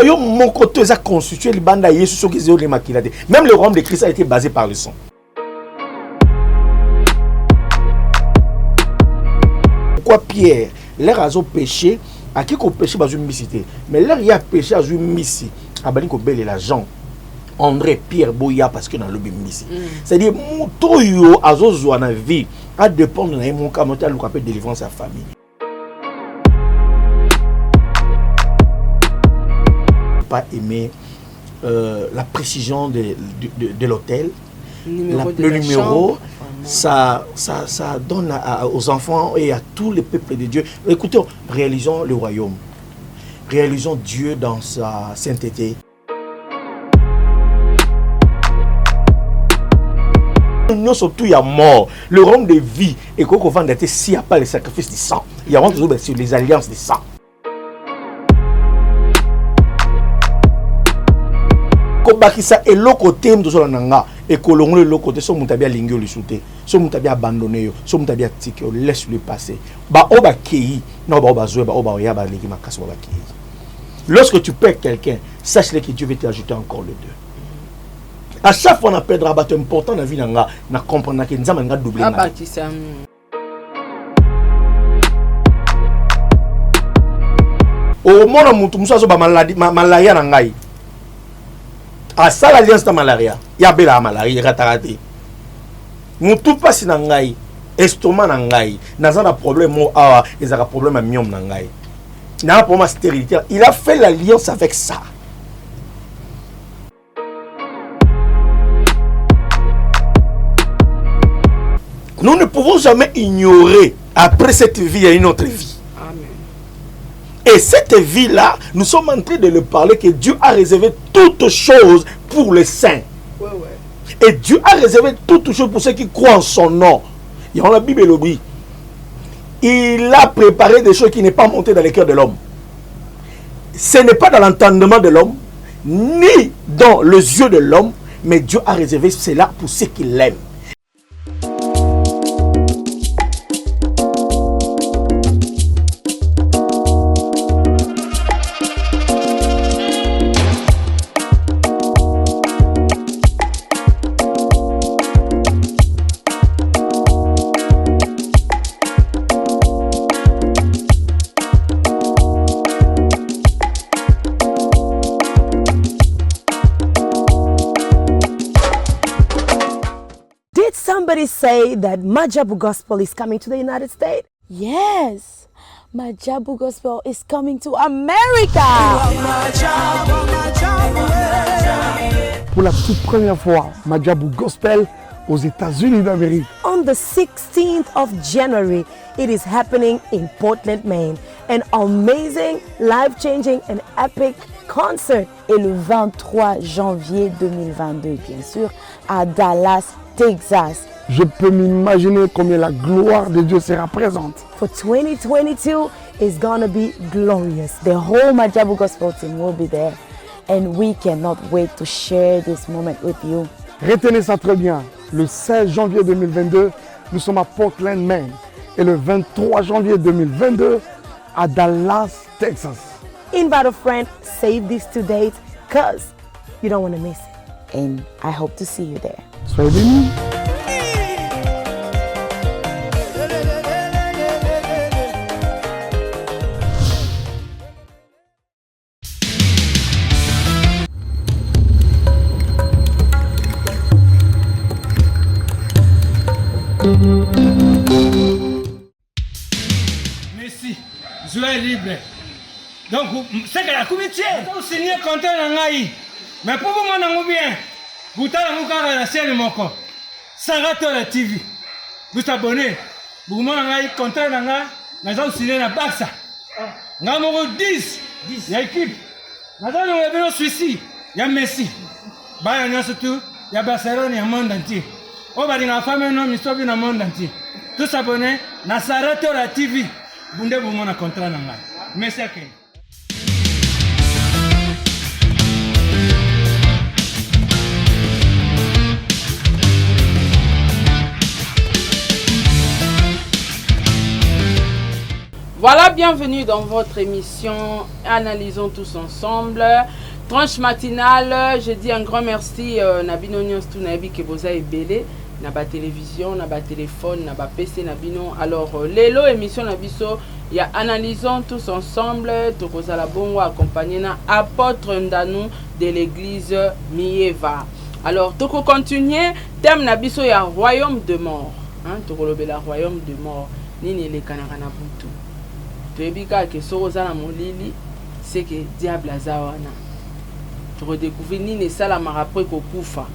royaume, mon côté, est constitué, les bandes même le royaume de Christ a été basé par le sang. Pourquoi Pierre, l'air a péché, à qui qu'on péché dans une missité, mais l'air il a péché dans une mission, à Bali qu'on belle la Jean, André, Pierre, Boya, parce que dans le mission. C'est-à-dire, mon toyo, à zo na vie, à dépendre de mon camotel, nous appelle délivrance à la famille. Pas aimer la précision de l'hôtel, le numéro, ça donne aux enfants et à tous les peuples de Dieu. Écoutez, réalisons le royaume, réalisons Dieu dans sa sainteté. Nous surtout il y a mort, le royaume de vie et qu'on va d'être s'il n'y a pas le sacrifice du sang, il y a toujours sur les alliances du sang. Kobakisa et l'autre thème de la nanga et colon le côté son mutabia lingio le souté son mutabia abandonné son mutabia tike laisse le passer ba oba kei no ba oba zoe ba oba ya ba leki makasi ba kei. Lorsque tu perds quelqu'un, sache que Dieu veut t'ajouter encore le deux. À chaque fois on a perdu un bâton important dans la vie nanga na comprendre que nzama nga doubler na au mona mutu musa so ba malaria na ngai. À ça l'alliance de malaria, il y a bela malaria, ratarate. Nous tout passe dans ngai, estomac dans ngai, n'a un problème ils ont un problème à miom dans ngai. N'a un problème stérilité. Il a fait l'alliance avec ça. Nous ne pouvons jamais ignorer après cette vie il y a une autre vie. Et cette vie-là, nous sommes en train de le parler que Dieu a réservé toutes choses pour les saints. Ouais. Et Dieu a réservé toutes choses pour ceux qui croient en son nom. Il y a la Bible le dit. Il a préparé des choses qui n'est pas montées dans le cœur de l'homme. Ce n'est pas dans l'entendement de l'homme, ni dans les yeux de l'homme, mais Dieu a réservé cela pour ceux qui l'aiment. Somebody say that Majabu Gospel is coming to the United States? Yes, Majabu Gospel is coming to America. Pour la toute première fois, Majabu Gospel aux États-Unis d'Amérique. On the 16th of January, it is happening in Portland, Maine. An amazing, life-changing and epic concert. Et le 23 janvier 2022, bien sûr, à Dallas, Texas. Je peux m'imaginer combien la gloire de Dieu sera présente. For 2022 is gonna be glorious. The whole Majabu Gospel team will be there. And we cannot wait to share this moment with you. Retenez ça très bien. Le 16 janvier 2022, nous sommes à Portland, Maine. Et le 23 janvier 2022, à Dallas, Texas. Invite a friend, save this to date, because you don't want to miss it. And I hope to see you there. Soyez bénis. Merci. Joie libre. Donc, c'est que la commission, vous signez contrat dans l'AI. Mais pour vous, mon bien, vous avez la scène mon corps. Sarato la TV. Vous abonnez. Vous avez contrat dans l'AI. Nous avons signé la Barça. Nous avons 10. Il y a équipe. Nous avons Suisse. Il y a Messi. Il y a surtout, il y a Barcelone, il y a le monde entier. On va dire la famille, non, mais dans le monde entier. Tous abonnés, na Sarato la TV. Vous avez un contrat dans l'AI. Merci à vous. Voilà, bienvenue dans votre émission Analysons tous ensemble. Tranche matinale, je dis un grand merci Nabino Nyonstu Nabi Keboza et Belé, Naba télévision, Naba téléphone, Naba PC Nabino. Alors, l'élo émission Nabiso, il y a Analysons tous ensemble, Tokoza la Bongo accompagné na apôtre Ndanou de l'église Mieva. Alors, Toko continuer, thème Nabiso, il y a royaume de mort. Hein, Toko la royaume de mort. Nini le kanakana butu. Tebika ke soza na molili c'est que diable azawana tu redécouvrir nini sala marapre ko kufa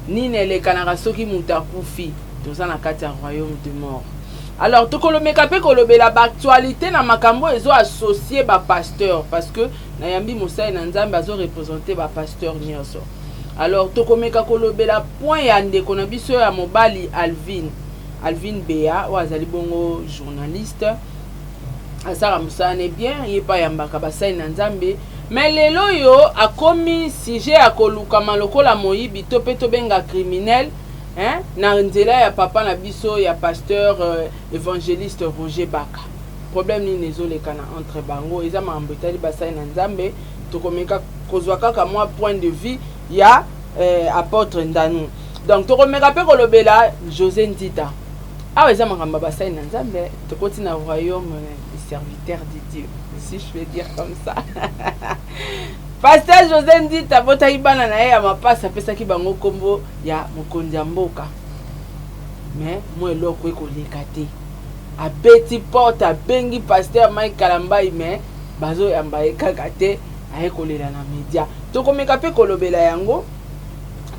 nini le kanaka soki mutakufi toza na kati ya royaume de mort. Alors tokolomeka pe kolobela ba actualité na makambo ezo associé ba pasteur parce que na yambi Moussa na Nzambe azo représenter ba pasteur nyonso. Alors tokomeka kolobela point ya ndeko na biso ya mobali Alvin Bea wazali bongo journaliste. Asara musane bien yepa yambaka basai na Nzambe mais lelo yo akomi sujet akoluka malokola moyibi to pe to benga criminel hein na nzela ya papa na biso ya pasteur évangéliste Roger Baka. Problème ni nezoleka na entre bango eza mambo etali basai na Nzambe tokomeka kozwa kaka moi point de vue ya apôtre Ndanou. Donc tokomeka pe kolobela José Ndita. Ah ouais, ça m'a bassin dans Nzambe, tu continues au royaume des serviteurs de Dieu, si je vais dire comme ça. Pasteur José dit tabota ibana na ya mapasa pesa ki bango kombo ya mokonzi mboka. Mais moi eloko ekoleka te. A petit porte a bengi pasteur Mike Kalambai mais bazo yamba ekaka te ayekolela na media. Tokomeka pe kolobela yango.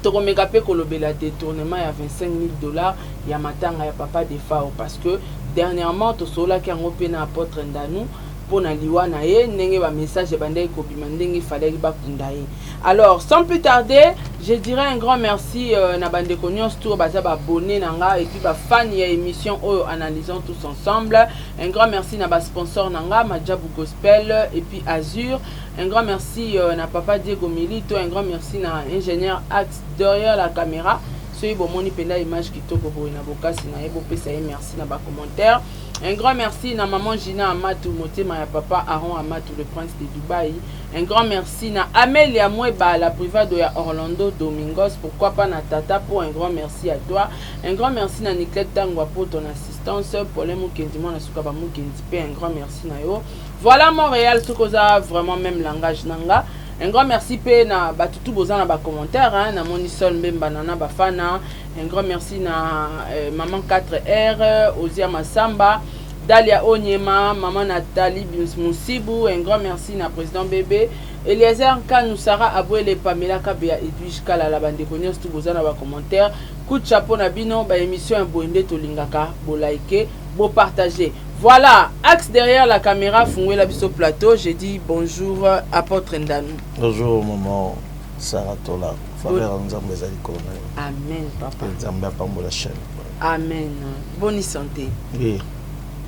Tokomeka pe kolobela détournement ya $25,000 ya matanga ya papa de Fao parce que dernièrement tosola ki yango pe na apôtre Ndanou pona liwa na ye ndenge ba message bandai kobima ndenge fallait bakunda ye. Alors sans plus tarder, je dirais un grand merci na bande konyos tour baza ba abonné nanga et puis ba fan ya émission Oyo Analysons tous ensemble. Un grand merci na ba sponsor nanga Majabu Gospel et puis Azur. Un grand merci na papa Diego Milito, un grand merci na ingénieur Axe derrière la caméra. Soyez bon moni penda image kitoko bo na bokasi na ebo pesa merci na ba commentaire. Un grand merci na maman Gina Amatou motema ya papa Aaron Amatou le prince de Dubaï. Un grand merci na Amélia Mweba la privade ya Orlando Domingos, pourquoi pas na tata pour un grand merci à toi. Un grand merci na Nicolette Tangwa pour ton assistance. Pour les Mukendi na suka ba Mukendi pe un grand merci na yo. Voilà Montréal Sokoza vraiment même langage nanga. Un grand merci pe na batutu bozan na ba commentaire hein na Monisol Mbemba nana ba fana. Un grand merci na maman 4R Ozia Masamba, Dalia Onyema, maman Nathalie Moussibou. Un grand merci na président bébé Eliezer Kanoussara Abouele Pamela Kabea Edwige Kala la bande konyos tout bozan na ba commentaire. Coup de chapeau na bino ba émission Mboinde tolingaka bo liker bo partager. Voilà, axe derrière la caméra, Fungwe la biso plateau. J'ai dit bonjour apôtre Ndanou. Bonjour maman Sarah Tola. Faveur Nzambe ezali kona. Amen papa. Nzambe apambola chaîne. Amen. Bonne santé. Oui,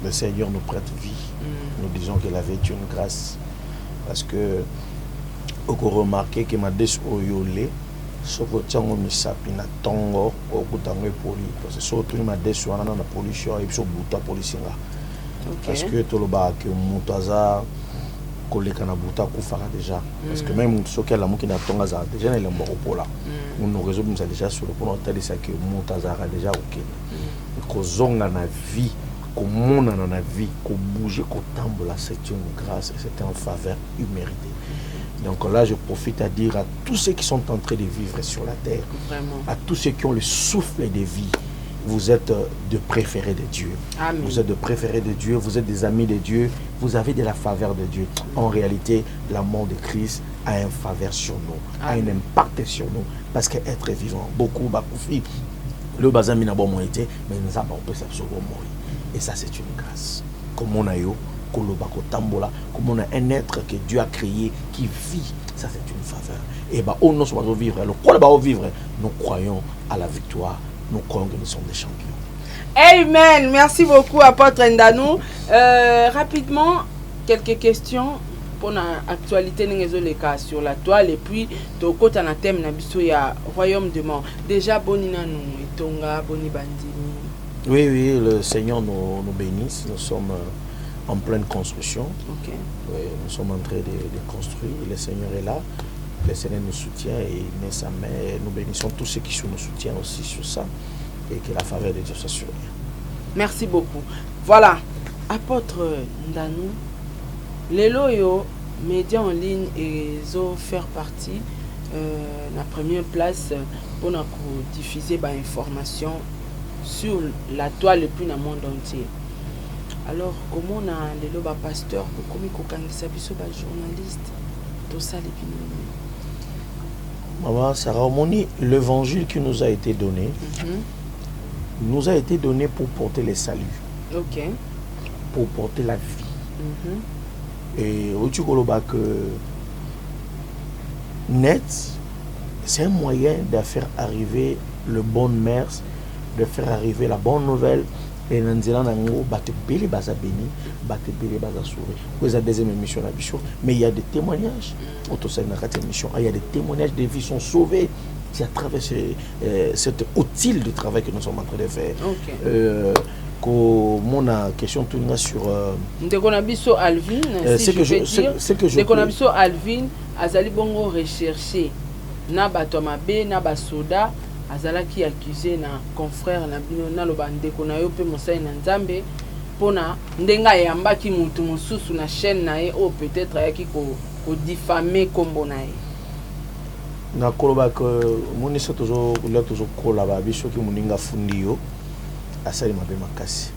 le Seigneur nous prête vie. Nous disons que la vie est une grâce. Parce que on remarqué que ma des oyole soko tiango misapi na tongo okutango poli parce que surtout ma des wana na pollution et so buta polisinga. Parce que tout le bas que Moutaza koleka na buta kufaka déjà parce que même ce qu'elle a qui n'a tonga za déjà il est mort pour là on nous résout nous déjà sur le point de ça que Moutaza a déjà OK ko zonga na vie ko mona na vie ko bouger ko tambola c'est une grâce c'est une faveur imméritée. Donc là je profite à dire à tous ceux qui sont en train de vivre sur la terre, vraiment, à tous ceux qui ont le souffle de vie, vous êtes de préférés de Dieu. Amen. Vous êtes de préférés de Dieu, vous êtes des amis de Dieu, vous avez de la faveur de Dieu. En réalité, la mort de Christ a une faveur sur nous, a un impact sur nous, parce qu'être vivant, beaucoup, le bazami n'a pas été, mais nous avons pu s'absorber. Et ça, c'est une grâce. Comme on a eu, comme on a un être que Dieu a créé qui vit, ça c'est une faveur. Et bah, on nous vivre, alors quoi va vivre? Nous croyons à la victoire. Nous croyons que nous sommes des champions. Amen. Merci beaucoup, apôtre Ndanou. Rapidement, quelques questions pour l'actualité sur la toile. Et puis, tu as un thème il y a royaume de mort. Déjà, Bonina nous, Tonga, Boni Bandini. Oui, le Seigneur nous bénisse. Nous sommes en pleine construction. Ok. Nous sommes en train de construire. Le Seigneur est là. Le Seigneur nous soutient et il met sa main. Et nous bénissons tous ceux qui nous soutiennent aussi sur ça. Et que la faveur de Dieu soit sur nous. Merci beaucoup. Voilà. Apôtre Ndanou, les loyaux, médias en ligne et faire partie la première place pour nous diffuser des informations sur la toile et puis dans le monde entier. Alors, comment on a les lois pasteur, comment on a journaliste, tout ça les Maman Sarah Omoni, l'évangile qui nous a été donné, nous a été donné pour porter le salut. Ok. Pour porter la vie. Et au Tchoukolobak, net, c'est un moyen de faire arriver le bon mers, de faire arriver la bonne nouvelle. Et nous avons béni, c'est la deuxième émission. Mais il y a des témoignages. Il y a des témoignages de vies sont sauvées. C'est à travers cet outil de travail que nous sommes en train de faire. Mon question tourne sur Alvin, ce que je Alvin azali bongo recherché na batomabe na basoda azala qui accusé na confrère na bino na lobande ko na yo pe mosai na nzambe pona ndenga yamba ki mutu mususu na chaîne na e o peut-être ayaki ko diffamer kombo na e na koloba que monisa toujours kola ba biso ki muninga fundi yo asali mabe makasi.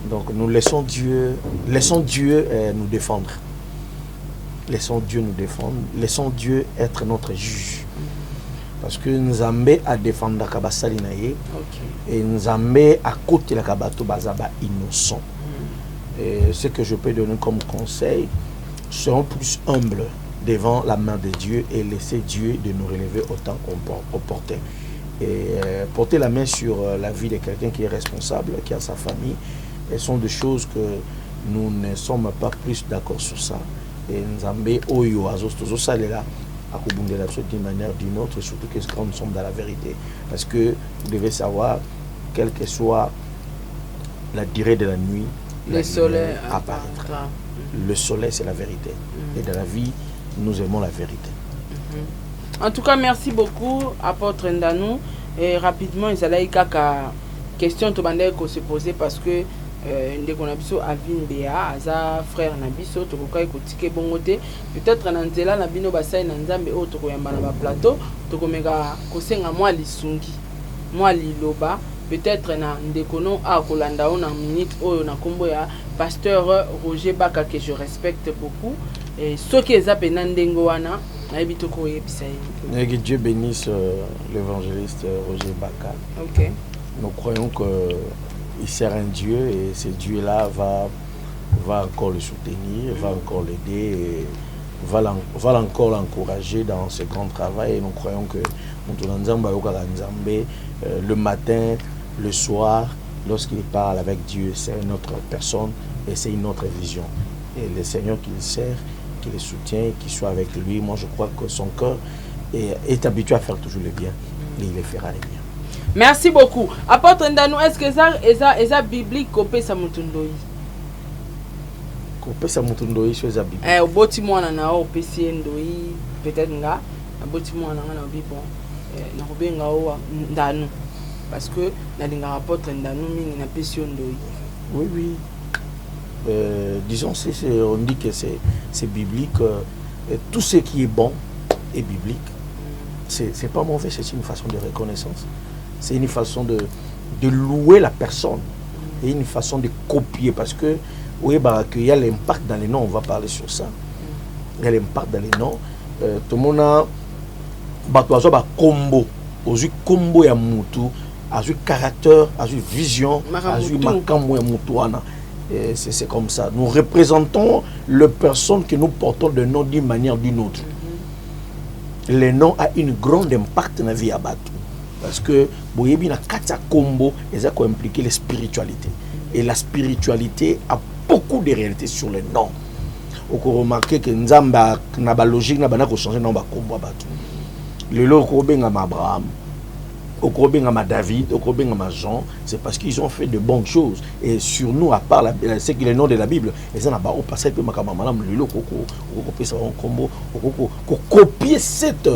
Donc nous laissons Dieu nous défendre. Laissons Dieu nous défendre. Laissons Dieu être notre juge. Parce que Nzambe a défendu Kabasali naye. Et Nzambe a côté la Kabato Bazaba innocent. Et ce que je peux donner comme conseil, serons plus humbles devant la main de Dieu et laisser Dieu de nous relever autant qu'on portait. Et porter la main sur la vie de quelqu'un qui est responsable, qui a sa famille, ce sont des choses que nous ne sommes pas plus d'accord sur ça. Et Nzambe Oyo Azos Tozo Salela à Kobundela d'une manière ou d'une autre, surtout que quand nous sommes dans la vérité. Parce que vous devez savoir, quelle que soit la durée de la nuit, le soleil apparaîtra. Le soleil, c'est la vérité. Et dans la vie, nous aimons la vérité. En tout cas, merci beaucoup, apôtre Ndanou. Et rapidement, il y a une question que se poser parce que ndeko na biso Alvin Bea aza frère na biso tokokai kotike bongote peut-être na nzela na bino basai na nzambe o tokoyamba na ba plateau tokomeka kosenga mwa lisungi mwa liloba peut-être na ndeko no a kolanda na minute oyo na kombo ya pasteur Roger Baka que je respecte beaucoup et ceux qui eza pena ndengo wana na ebito ko yebisa yi. Que Dieu bénisse l'évangéliste Roger Baka. OK. Nous croyons que il sert un Dieu et ce Dieu-là va encore le soutenir, va encore l'aider, et va encore l'encourager dans ce grand travail. Et nous croyons que le matin, le soir, lorsqu'il parle avec Dieu, c'est une autre personne et c'est une autre vision. Et le Seigneur qui le sert, qui le soutient, qui soit avec lui, moi je crois que son cœur est habitué à faire toujours le bien et il le fera le bien. Merci beaucoup. Apôtre Ndanou, est-ce que ça biblique kopé sa mutundoi? Kopé sa mutundoi sur sa biblique. Oboti mwana na o pesi ndoi peut-être nga aboti mwana na bibo na kobenga o Ndanou parce que na linga apôtre Ndanou mingi na pesi ndoi. Oui oui. Disons on dit que c'est biblique, tout ce qui est bon est biblique. C'est pas mauvais, c'est une façon de reconnaissance. C'est une façon de louer la personne et une façon de copier parce que oui, bah, qu'il y a l'impact dans les noms, on va parler sur ça. Il y a l'impact dans les noms. Tout le monde a un combo. Aujourd'hui, combo ya mutu, aujourd'hui caractère, aujourd'hui vision, aujourd'hui makambo ya mutuana. C'est comme ça. Nous représentons les personnes que nous portons de nom d'une manière ou d'une autre. Les noms ont une grande impact dans la vie à Batou. Parce que boyebi na kata combo ils ont impliqué la spiritualité et la spiritualité a beaucoup de réalités sur les noms. On peut remarquer que nzamba na ba logique na bana ko changer nom ba combo Batou. Le lo ko benga Abraham Okobengama David, Okobengama Jean, c'est parce qu'ils ont fait de bonnes choses. Et sur nous, à part c'est que le nom de la Bible, les gens au passé peut makamamalam lilo copier ça en combo, copier cette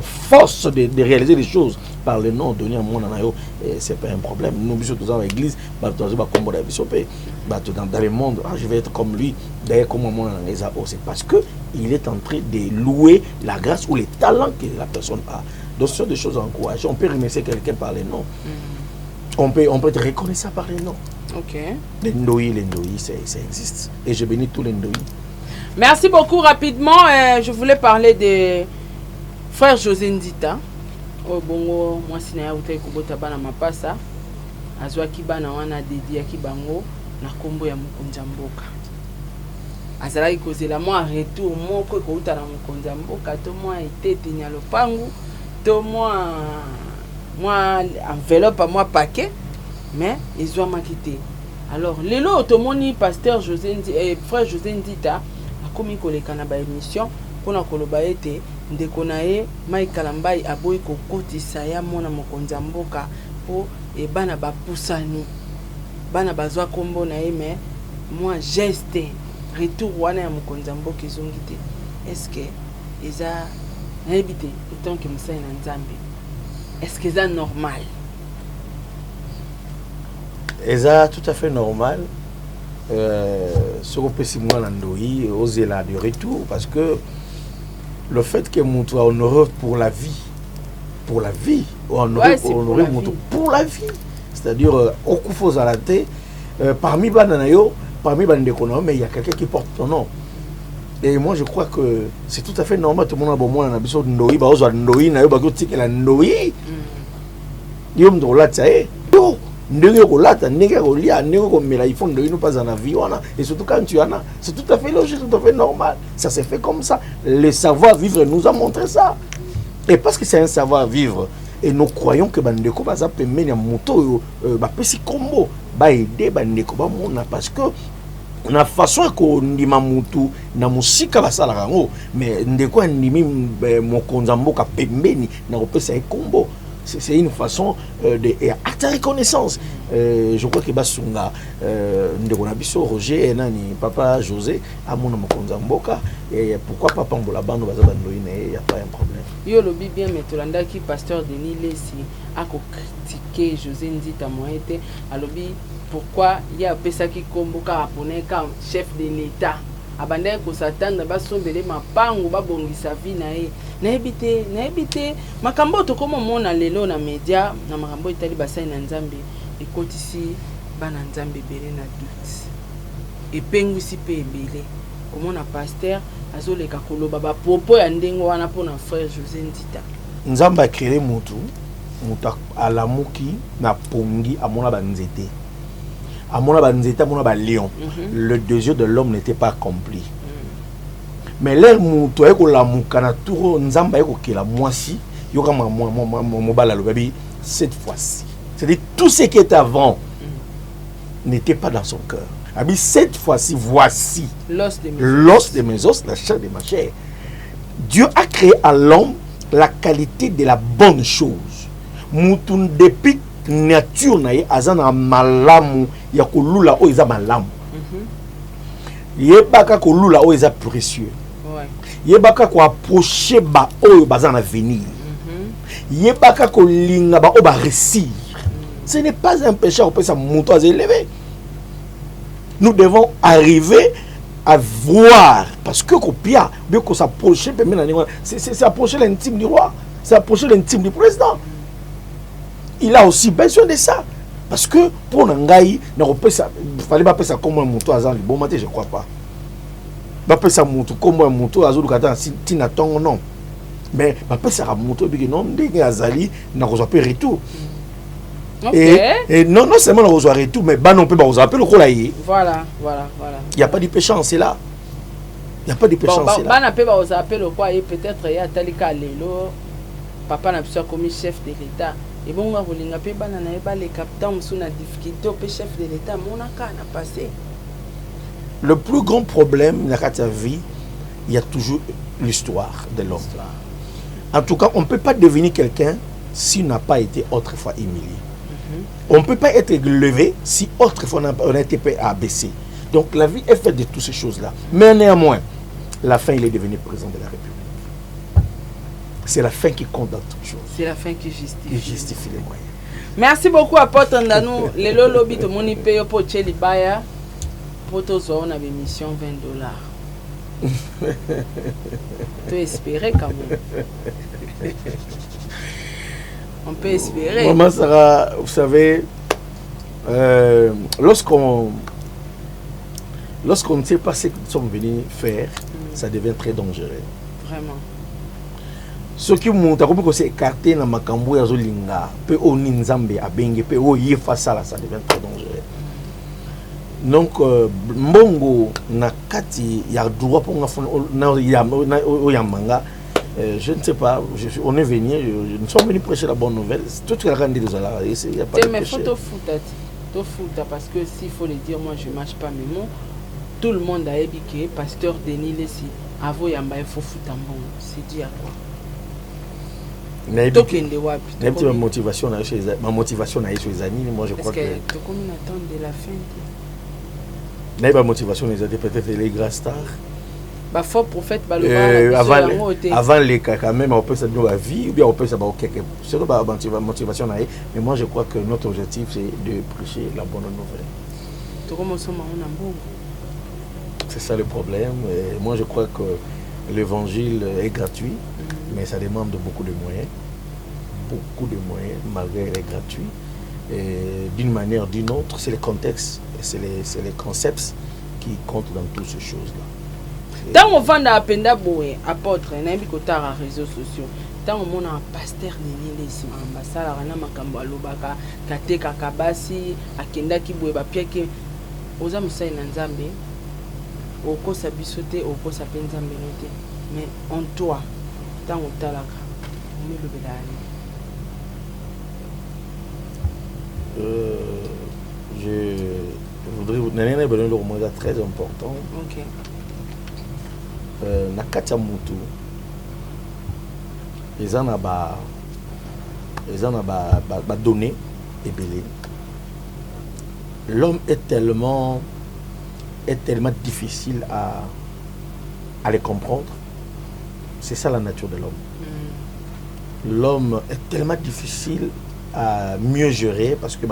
force de réaliser les choses par le nom donné à mon anayo, c'est pas un problème. Nous sommes tous dans l'église, dans le monde, je vais être comme lui, d'ailleurs comme mon anayo, c'est parce que il est en train de louer la grâce ou les talents que la personne a. Donc ce sont des choses encourageantes. On peut remercier quelqu'un par les noms. On peut être reconnaissant par les noms. Ok. Les Ndoi, ça existe. Et je bénis tous les Ndoi. Merci beaucoup. Rapidement, je voulais parler de frère José Ndita. Oh bongo, moi si na utai kubota bana mapasa. Azwa kibana wana dédié kibango na kombo ya Mukonza Mboka. Azalaki kozela moi retour moko ekouta na Mukonza Mboka to moi etete nya lopangu. Moi enveloppe à moi paquet mais ils ont quitté. Alors lelo automoni pasteur José frère José Ndita a commis koleka na ba émission pona koloba ete ndeko na ye Mike Kalambai aboyi kokotisa ya mona Mukonza Mboka po e bana ba pusani bana bazwa kombo na ye mais moi geste retour wana ya Mukonza Mboka ezongite. Est-ce que eza n'habité autant que Moussa en Nzambe. Est-ce que c'est normal? C'est tout à fait normal. Ce qu'on peut simuler en Ndoyi, oser là de retour, parce que le fait que mon toit honoré pour la vie, honoré pour la vie, c'est-à-dire au coup faut arrêter parmi Bananayo, parmi Bandekono, mais il y a quelqu'un qui porte ton nom. Et moi je crois que c'est tout à fait normal. Tout le monde a besoin d'un abisso de Ndoi, baozo Ndoi, na yo bagoti que la Ndoi. Yom de la tsae. Yo, ndenge ko lata, ndenge ko lia, ndenge ko mela, il faut Ndoi nous pas en avion là. Et surtout quand tu en as, c'est tout à fait logique, tout à fait normal. Ça s'est fait comme ça. Le savoir-vivre nous a montré ça. Et parce que c'est un savoir-vivre, et nous croyons que bandeko baza pemeni ya moto ba pesi combo, ba aider bandeko ba mona parce que na façon ko ndima mutu na musika basala rango mais ndeko ndimi Mukonza Mboka pembeni na kopesa combo. C'est une façon de acte reconnaissance. Je crois que basunga ndeko na biso Roger et nani papa José amona Mukonza Mboka et pourquoi papa Mbola bando baza bandoine, il y a pas un problème. Yo lobi bien metolanda ki pasteur Denis Lesi a ko critiquer José Ndita moete alobi pourquoi il y a pesaki kombo ka apone ka chef de l'état abandé ko s'attendre ba sombele mapango ba bongisa vie na ye na ebité makambo to komo mona lelo na media na makambo itali basai na Nzambe ekotisi bana Nzambe belé na doute et pengusi pe ebele komona pasteur azoleka koloba ba popo ya ndengo wana pona frère José Ndita. Nzambe a créé mutu alamuki na pongi amona banzete. Amona banzeta mona ba lion. Le désir de l'homme n'était pas accompli. Mais l'air mutu eko la mukana turo Nzamba eko kila mwasi yoka mobala lo baby cette fois-ci. C'est-à-dire tout ce qui était avant n'était pas dans son cœur. Abi cette fois-ci voici l'os de mes os, la chair de ma chair. Dieu a créé à l'homme la qualité de la bonne chose. Mutun depuis nature na ye azana malamu ya kolula o eza malamu. Yebaka kolula o eza précieux. Yebaka ko approcher ba o bazana venir. Yebaka kolinga ba o ba réussir. Ce n'est pas un péché, on peut ça monter à élever. Nous devons arriver à voir, parce que Kopia, bien qu'on s'approche, c'est approcher l'intime du roi, c'est approcher l'intime du président. Il a aussi besoin de ça. Parce que pour Nangaï, il fallait pas faire ça comme un mouton à Zan, bon matin, je ne crois pas. Il ne pas faire ça comme un mouton à Zan, si n'attend non. Mais il pas ça un mouton, et non, dès Azali, il n'a pas retour. Et non seulement on reçoit tout, mais bah non peut pas vous appeler le colaïe. Voilà. Il n'y a pas de péché en cela. Il n'y a pas de péché en cela. Bah n'a pas vous appeler le quoi et peut-être il y a tel cas lelo papa n'a pas commis chef de l'État. Et bon on va vous l'inga pe bana na ba les capitaines sous la difficulté au chef de l'État mon aka n'a passé. Le plus grand problème dans ta vie, il y a toujours l'histoire de l'homme. En tout cas, on ne peut pas devenir quelqu'un si on n'a pas été autrefois humilié. On ne peut pas être levé si autrefois on a été abaissé. Donc la vie est faite de toutes ces choses-là. Mais néanmoins, la fin, il est devenu président de la République. C'est la fin qui compte dans toutes choses. C'est la fin qui justifie. Qui justifie les moyens. Merci beaucoup à Porte Ndanou. Les lobby de mon paye pour Tcheli Baya. Pour tous, on a une émission $20. Tu espérer quand même. On peut espérer. Maman Sarah, vous savez, lorsqu'on ne sait pas ce que nous sommes venus faire, ça devient très dangereux. Vraiment. Ce qui monte à comment c'est écarté dans ma cambo ya zolinga, pe o ninzambe abenge, pe o yefa sala, ça devient très dangereux. Donc mbongo na kati ya droit pour na yamanga. Je ne sais pas, on est venu, nous sommes venus prêcher la bonne nouvelle. Tout ce qu'il a rendu des dollars, il n'y a pas de mais péché. il faut te foutre, parce que s'il faut le dire, moi je ne marche pas mes mots. Tout le monde a ébiqué, pasteur Denis Lessi, avant Yamba, il faut foutre un bon. C'est dit à quoi? Ma motivation chez les amis, moi je crois que. Parce que combien d'attendre de la fin? La motivation, peut-être les grands stars. Faux prophète, avant les cas, quand même, on peut se donner la vie, ou bien on peut se donner quelque chose. C'est la motivation, mais moi je crois que notre objectif c'est de prêcher la bonne nouvelle. C'est ça le problème. Et moi je crois que l'évangile est gratuit, mais ça demande beaucoup de moyens. Beaucoup de moyens, malgré qu'il est gratuit. Et d'une manière ou d'une autre, c'est les contextes, c'est les concepts qui comptent dans toutes ces choses-là. Tant on vend à Penda Boé, apôtre, on a mis côté à réseaux sociaux. Tant on a un pasteur Nini Lessi, ambassade à Rana Makambo Alobaka, Kate Kakabasi, Akenda Kiboé, Bapiake, aux âmes ça Nanzambe, au cause à bisoté, au cause à Penzambe. Mais en toi, tant on talaka, on met le bédani. Je voudrais vous donner un mot très important. Ok. Nakati mutu ezana ba données ebele. L'homme est tellement difficile à les comprendre. C'est ça la nature de l'homme. L'homme est tellement difficile à mieux gérer parce que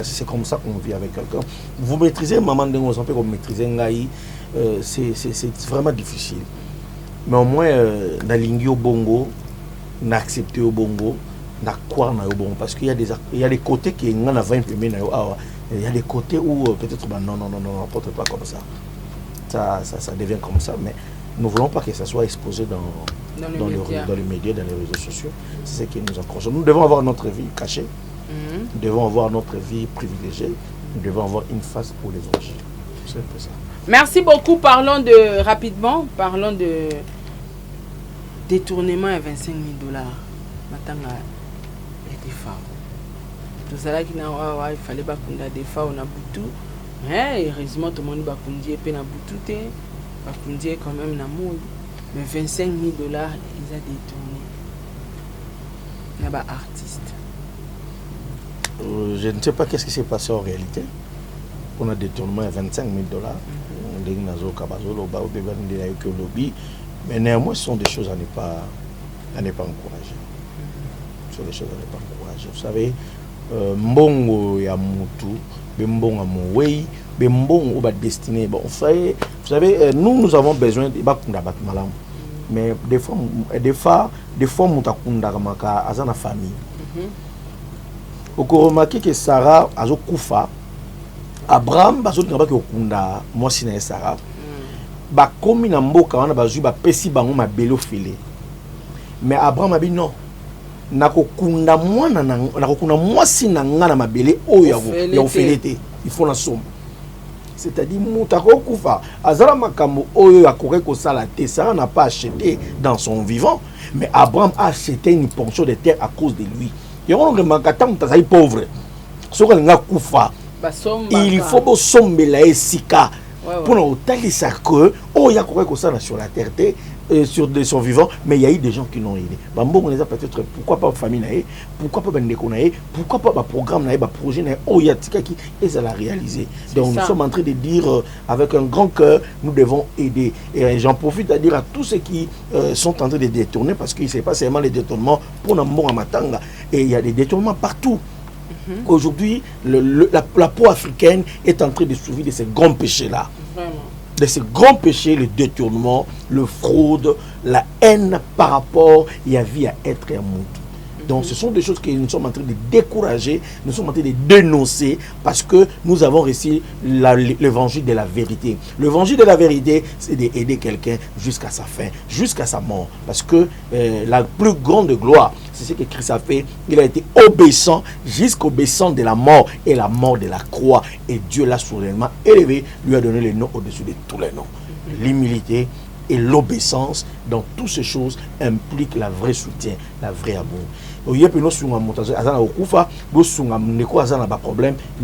c'est comme ça qu'on vit avec quelqu'un. Vous maîtrisez maman de vous maîtrisez Ngaï, c'est vraiment difficile. Mais au moins na lingi au bongo, na accepter au bongo, na croire na au bongo parce qu'il y a des côtés qui n'en a 20 il y a des côtés où peut-être non, n'importe pas comme ça. Ça devient comme ça, mais nous ne voulons pas que ça soit exposé dans les médias, dans les réseaux sociaux. C'est ce qui nous accroche. Nous devons avoir notre vie cachée. Nous devons avoir notre vie privilégiée. Nous devons avoir une face pour les anges. C'est un peu ça. Merci beaucoup. Parlons rapidement de détournement à $25 000. Maintenant, les défauts. Tout ça là qui n'a pas, il fallait pas qu'on a des défauts, on a boutou. Mais heureusement, tout le monde va qu'on dit peine à boutou. Va qu'on dit quand même na monde. Mais $25 000, ils ont détourné. Il y a des artistes. Je ne sais pas qu'est-ce qui s'est passé en réalité. On a détournement à $25 000. Mais néanmoins, ce sont des choses à ne pas encourager. Ce sont des choses à ne pas encourager. Vous savez, mbongo ya mutu, mbongo amouei, mbongo ba destiné. Bon, vous savez, nous avons besoin de bakunda batmalam. Mais des fois, mutakunda kamaka azana famille. Oko remarqué que Sarah azo kufa, Abraham bazo ngaba ke okunda mwasi na Sarah. Ba komi na mboka wana bazu ba pesi bango mabelo fele. Mais Abraham a dit non. Nakokunda mwana nakokunda mwasi na nga na mabele oyo ya ofelete. Il faut la somme. C'est-à-dire mutako kufa azala makambo oyo ya koreko sala te. Sarah n'a pas acheté dans son vivant, mais Abraham a acheté une portion de terre à cause de lui. Il est pauvre. Il faut que sika pour nous que oh il y a quoi sur la terre sur des survivants, mais il y a eu des gens qui l'ont aidé. On les a peut-être, pourquoi pas famille, pourquoi pas Bendekonae, pourquoi pas programme, projet, et ça l'a réalisé. Donc nous sommes en train de dire avec un grand cœur, nous devons aider. Et j'en profite à dire à tous ceux qui sont en train de détourner, parce que ce n'est pas seulement les détournements pour Nambo Matanga, et il y a des détournements partout. Aujourd'hui, la peau africaine est en train de souffrir de ces grands péchés-là. Vraiment. De ces grands péchés, le détournement, le fraude, la haine par rapport à la vie à être et à mourir. Donc ce sont des choses que nous sommes en train de décourager, nous sommes en train de dénoncer parce que nous avons reçu l'évangile de la vérité. L'évangile de la vérité, c'est d'aider quelqu'un jusqu'à sa fin, jusqu'à sa mort. Parce que la plus grande gloire, c'est ce que Christ a fait. Il a été obéissant jusqu'obéissant de la mort et la mort de la croix. Et Dieu l'a souverainement élevé, lui a donné le nom au-dessus de tous les noms. L'humilité et l'obéissance dans toutes ces choses impliquent la vraie soutien, la vraie amour. Mais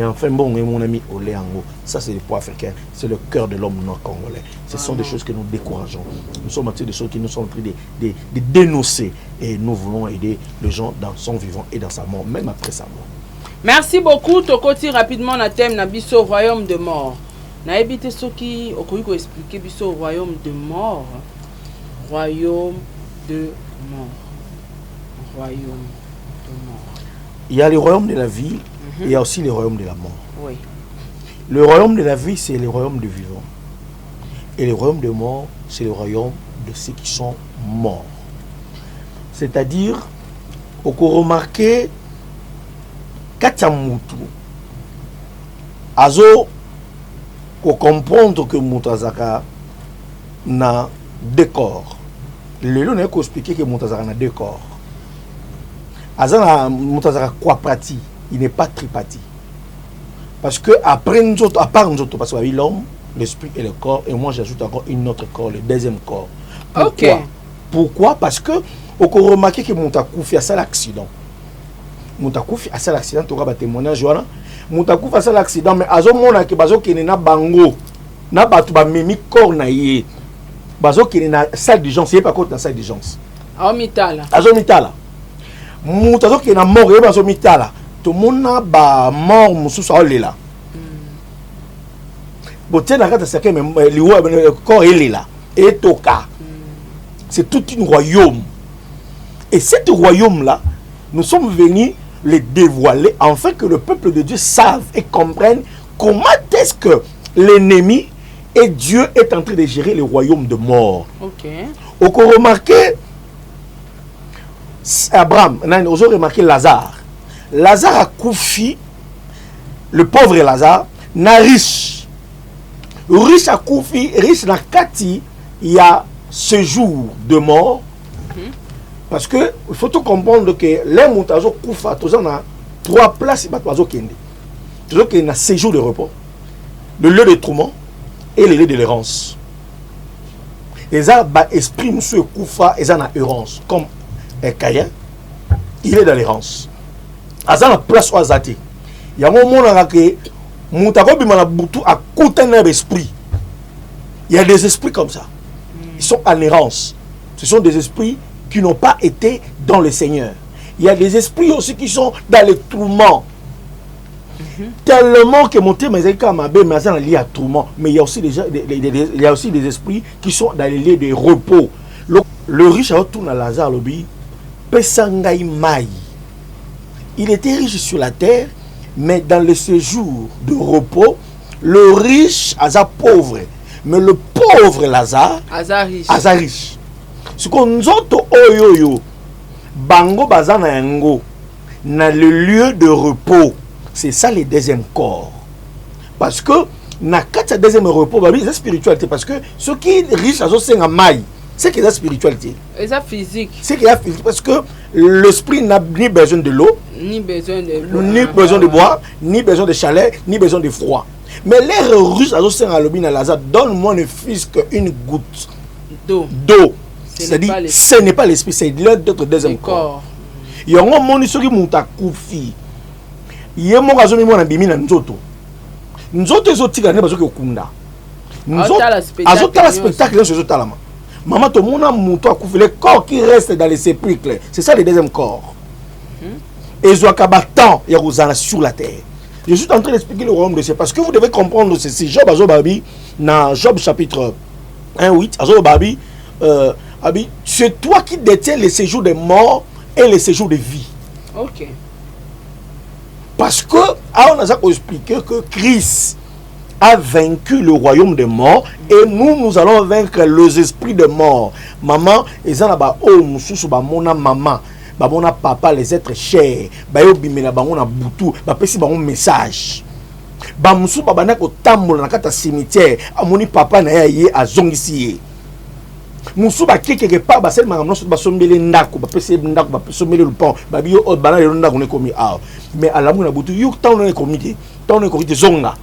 enfin bon, mon ami Oléango, ça c'est le poids africain, c'est le cœur de l'homme nord-congolais. Ce sont des choses que nous décourageons. Nous sommes en train de choses qui nous sont en train de dénoncer et nous voulons aider les gens dans son vivant et dans sa mort, même après sa mort. Merci beaucoup. Tokoti rapidement na thème na biso royaume de mort. Na ebité soki okoki ko expliquer biso royaume de mort. Royaume de mort. Royaume de mort. Il y a le royaume de la vie, et il y a aussi le royaume de la mort. Oui. Le royaume de la vie, c'est le royaume du vivant. Et le royaume de mort, c'est le royaume de ceux qui sont morts. C'est-à-dire, on peut remarquer Katiamutu, Azo, pour comprendre que Moutazaka n'a deux corps. Le lion n'a qu'à expliquer que Moutazaka n'a deux corps. Azana Moutazaka quaprati, il n'est pas tripati. Parce que après nous autres, à part nous autres, parce que l'homme, l'esprit et le corps, et moi j'ajoute encore une autre corps, le deuxième corps. Pourquoi? Okay. Pourquoi? Parce que on peut remarquer que Moutakouf a ça l'accident. Moutakouf a ça l'accident, tu auras témoignage. Moutakouf a ça l'accident, mais azo mona ke bazo kene na bango, na batu ba memi corps na ye. Bazo kene na salle d'urgence, yé pas contre na salle d'urgence. Aomitala. Azo mitala. Moutazo kene na mort, yé bazo mitala. Tout le monde a ba mort mususu aolela. Boté na kata sake mais le corps est là. Et toka. C'est tout un royaume. Et cet royaume-là, nous sommes venus les dévoiler afin que le peuple de Dieu sache et comprenne comment est-ce que l'ennemi et Dieu est en train de gérer le royaume de mort. Ok. On peut remarquer Abraham, on a remarqué Lazare. Lazare a Koufi, le pauvre Lazare, n'a riche. Riche à Koufi, riche na Kati, il y a ce jour de mort. Parce que il faut tout comprendre que les moutazo Koufa, tous en a trois places, il y a kende. Toujours qu'il y a séjour de repos, le lieu de tourment et le lieu de l'errance. Les arbres expriment ce Koufa et en errance, comme un Caïn, il est dans l'errance. Azan la place où azati. Il y a un moment où moutazo bimana butu a côté d'un esprit. Il y a des esprits comme ça. Ils sont en errance. Ce sont des esprits qui n'ont pas été dans le Seigneur. Il y a des esprits aussi qui sont dans les tourments. Tellement que mon thème est lié à tourment. Mais il y a aussi il y a aussi des esprits qui sont dans les lieux de repos. Le riche a retourné à Lazare Lobi. Pesangai Mai. Il était riche sur la terre, mais dans le séjour de repos, le riche a pauvre. Mais le pauvre Lazare a riche. Ce qu'on nous oyoyo, bango bazana yango, na le lieu de repos, c'est ça le deuxième corps. Parce que na kata deuxième repos, c'est la spiritualité. Parce que ce qui est riche, c'est c'est qu'il y a spiritualité. Et ça physique. C'est qu'il y a physique. Parce que l'esprit n'a ni besoin de l'eau, ni besoin de ni besoin de boire, ni besoin de chaleur, ni besoin de froid. Mais l'air russe, donne-moi ne fût qu'une goutte d'eau. C'est-à-dire, ce n'est pas l'esprit, c'est l'autre deuxième corps. Il y a un moment où il y a un koufi. Il y a un moment où il y a un bimi na nzoto. Nzoto ezo tika ne bazo ke okunda. Nzoto azo tala spectacle sur zotalama. Maman, tout le monde a mouton, le corps qui reste dans les sépulcres, c'est ça le deuxième corps. Et Zoakabatan, il y a sur la terre. Je suis en train d'expliquer le royaume de Dieu parce que vous devez comprendre ceci. Job Azobabi, dans Job chapitre 1:8, Azobabi, c'est toi qui détiens les séjours des morts et les séjours de vie. Ok. Parce que, on a expliqué que Christ a vaincu le royaume des morts et nous allons vaincre les esprits de mort. Maman, et ça là-bas, oh, mona maman, mona papa, les êtres chers, bayo bimena bangona butu, bapesi bangon message. Ba musu babana ko tambola na kata cimetière, amoni papa na ye azongisi. Musu ba quelque part ba sel makamno so ba sombele ndako, bapesi ndako, bapesi sombele le pont, ba biyo o bana le ndako ne komi a. Mais à la mona butu, yo taw na komité, taw na komité zonga.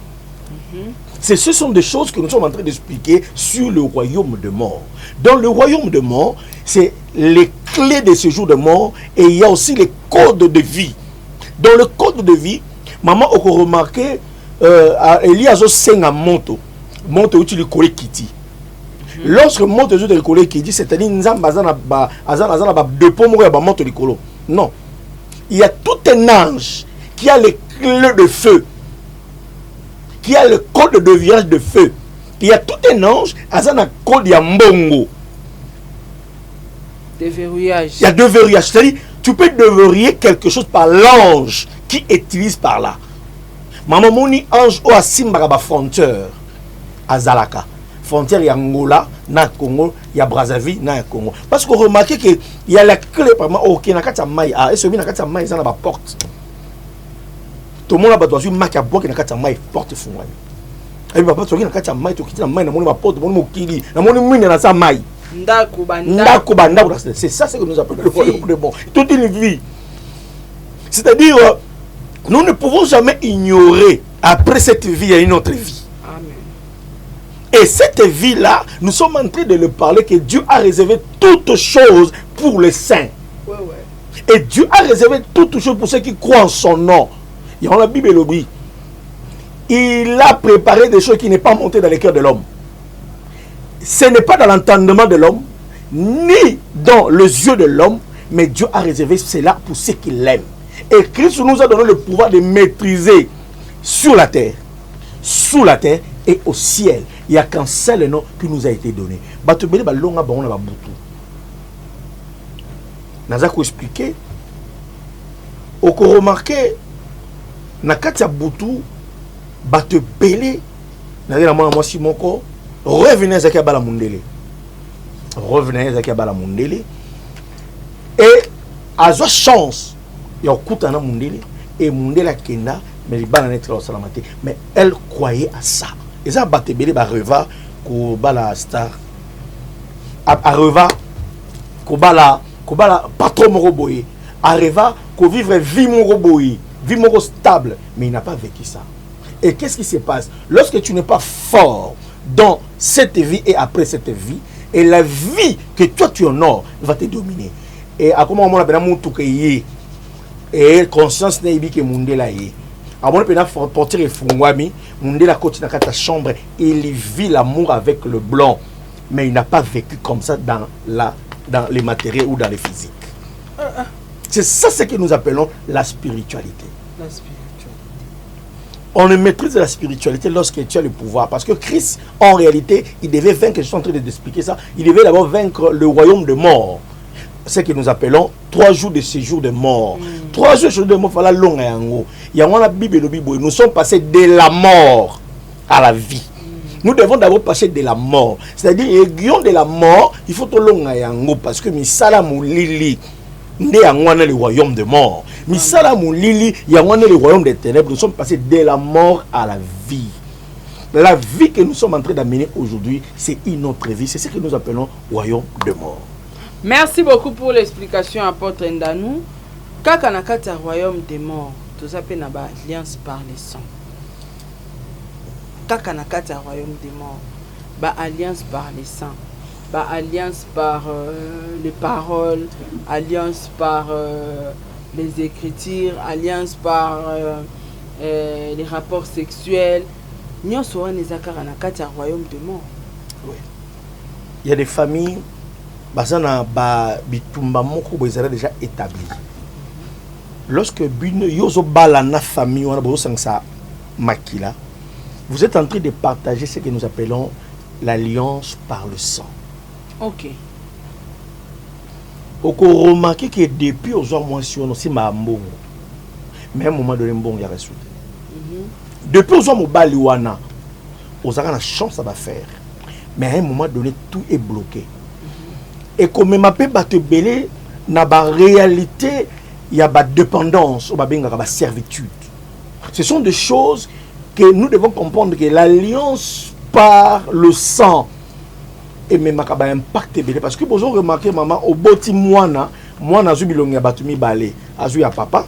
Ce sont des choses que nous sommes en train d'expliquer sur le royaume de mort. Dans le royaume de mort, c'est les clés de ce jour de mort et il y a aussi les codes de vie. Dans le code de vie, maman a remarqué, il y a un monto où tu le collais Kitty. Lorsque monto où tu le collais Kitty, c'est-à-dire non. Il y a tout un ange qui a les clés de feu, qui a le code de virage de feu. Il y a tout un ange, azana code ya mbongo. Déverrouillage. Il y a deux verrouillages. C'est-à-dire, tu peux déverrouiller quelque chose par l'ange qui utilise par là. Maman moni ange o asimba ba frontière azalaka. Frontière ya Angola, na Congo, ya Brazzaville, na Congo. Parce que remarquez que il y a la clé par exemple OK na kata mai et celui na kata mai ça na ba porte. Tout le monde a besoin de marquer à boire qui n'a qu'à maille porte fouane. Et papa tu regardes qu'à maille tu quittes la maille na mon ma porte mon kili na mon mine na sa maille. Ndako banda c'est ça ce que nous appelons le royaume de bon. Toute une vie. C'est-à-dire nous ne pouvons jamais ignorer après cette vie il y a une autre vie. Amen. Et cette vie là, nous sommes en train de le parler que Dieu a réservé toutes choses pour les saints. Ouais. Et Dieu a réservé toutes choses pour ceux qui croient en son nom. Il y a la Bible et l'obéit. Il a préparé des choses qui n'est pas montées dans le cœur de l'homme. Ce n'est pas dans l'entendement de l'homme, ni dans les yeux de l'homme, mais Dieu a réservé cela pour ceux qui l'aiment. Et Christ nous a donné le pouvoir de maîtriser sur la terre, sous la terre et au ciel. Il n'y a qu'un seul nom qui nous a été donné. Batubele balonga bango na babutu. Nazako expliqué. Oko remarqué. Nakati ya butu bate belé na la mwana mwasi moko revenez zaki bala mundele et azo chance ya okuta na mundele et mundele kenda mais libana netre au salamate mais elle croyait à ça et ça bate belé ba reva ko bala star a reva ko bala patron moko boye a reva ko vivre vie moko boye vie stable, mais il n'a pas vécu ça. Et qu'est-ce qui se passe? Lorsque tu n'es pas fort dans cette vie et après cette vie, et la vie que toi tu honores va te dominer. Et à comment on appelle mon tout et conscience n'est que monde là y. À mon appelle porter et fungwami, monde la côté dans ta chambre, il vit l'amour avec le blanc, mais il n'a pas vécu comme ça dans les matériels ou dans les physiques. C'est ça ce que nous appelons la spiritualité. On ne maîtrise la spiritualité lorsque tu as le pouvoir. Parce que Christ, en réalité, il devait vaincre, je suis en train d'expliquer ça, il devait d'abord vaincre le royaume de mort. Ce que nous appelons 3 jours de séjour de mort. 3 jours de séjour de mort, il faut la longue. Il y a la Bible, nous sommes passés de la mort à la vie. Nous devons d'abord passer de la mort. C'est-à-dire, aiguillon de la mort, il faut tout long parce que misala moulili. Le royaume de mort. Misala Moulili, il y a le royaume des ténèbres. Nous sommes passés de la mort à la vie. La vie que nous sommes en train d'amener aujourd'hui, c'est une autre vie. C'est ce que nous appelons royaume de mort. Merci beaucoup pour l'explication, apôtre Ndanou. Kaka na kati royaume des morts, tout ça na ba alliance par les sangs. Kaka na kati royaume des morts, ba alliance par les sangs. Bah, alliance par les paroles, alliance par les écritures, alliance par les rapports sexuels. Nous sommes les royaume de mort. Oui. il y a des familles bazana ba bitumba moko bozala déjà établi. Lorsque bune yozo bala na famille wana bozo sangsa makila, vous êtes en train de partager ce que nous appelons l'alliance par le sang. OK. Oko remarqué que depuis aux jours moins sur aussi ma mbongo. Mais à un moment donné mbongo ya reçu. Depuis aux jours mo bali wana, aux a la chance ça va faire. Mais à un moment donné tout est bloqué. Et comme ma pe ba te belé na ba réalité, il y a ba dépendance ou ba benga ba servitude. Ce sont des choses que nous devons comprendre que l'alliance par le sang et même un impact parce que vous avez remarqué maman au boti moana zubilongi ya batumi balé azu ya papa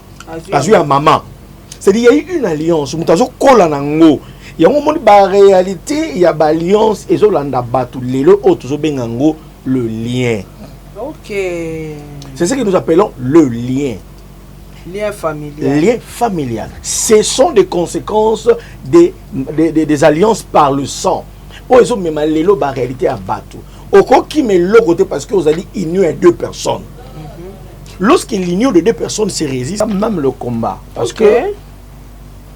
azu ya maman, c'est-à-dire il y a eu une alliance mutazo kola nango il y a un moment ba réalité il y a ba alliance et zolanda batu lelo otozo bengango le lien. OK, c'est ce que nous appelons le lien. Lien familial. Lien familial. Ce sont des conséquences des alliances par le sang. Ils ont même la réalité à battre. Au cas qui met le côté parce que vous allez unir à deux personnes. Lorsque l'union de deux personnes se résiste, même le combat. Parce que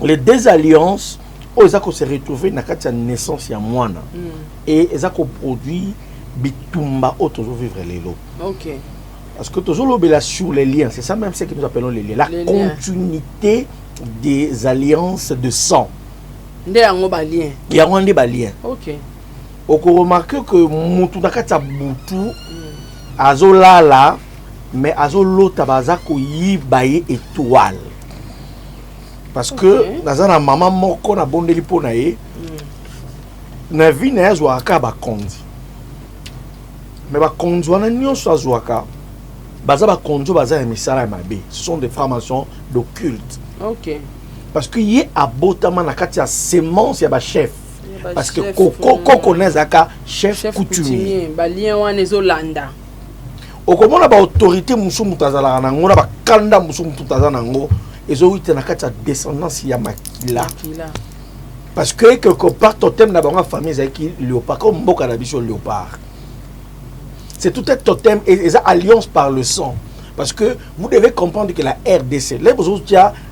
les deux alliances, ils ont se retrouvé dans la naissance à moine. Et ils ont produit bitumba au toujours vivre les lots. OK. Parce que toujours sur les liens, c'est ça même ce que nous appelons les liens. La continuité des alliances de sang. Il y a un lien. Il y a un lien. OK. On remarque que Moutou Nakata Boutou, Azolala, mais Azolo Tabazako Yibaye étoile. Parce que, dans la maman moko na bondeli ponaye, na vie na Yazouaka Bakondi. Mais Bakondi, on a nion sur Azouaka. Baza Kondo, Baza et Misara et Mabé. Ce sont des formations d'occulte. OK. Parce qu'il y a abotama na kati ya semence ya ba chef. Parce que Koko connaît Zaka chef coutumier. Ba lien wana ezolanda. Okomona ba autorité musu mutazala na ngona ba kanda musu mutazala na ngo ezo wite na kati ya descendance ya makila. Parce que quelque part totem na ba famille zaki léopard comme mboka na biso léopard. C'est tout un totem et ça alliance par le sang. Parce que vous devez comprendre que la RDC, les besoins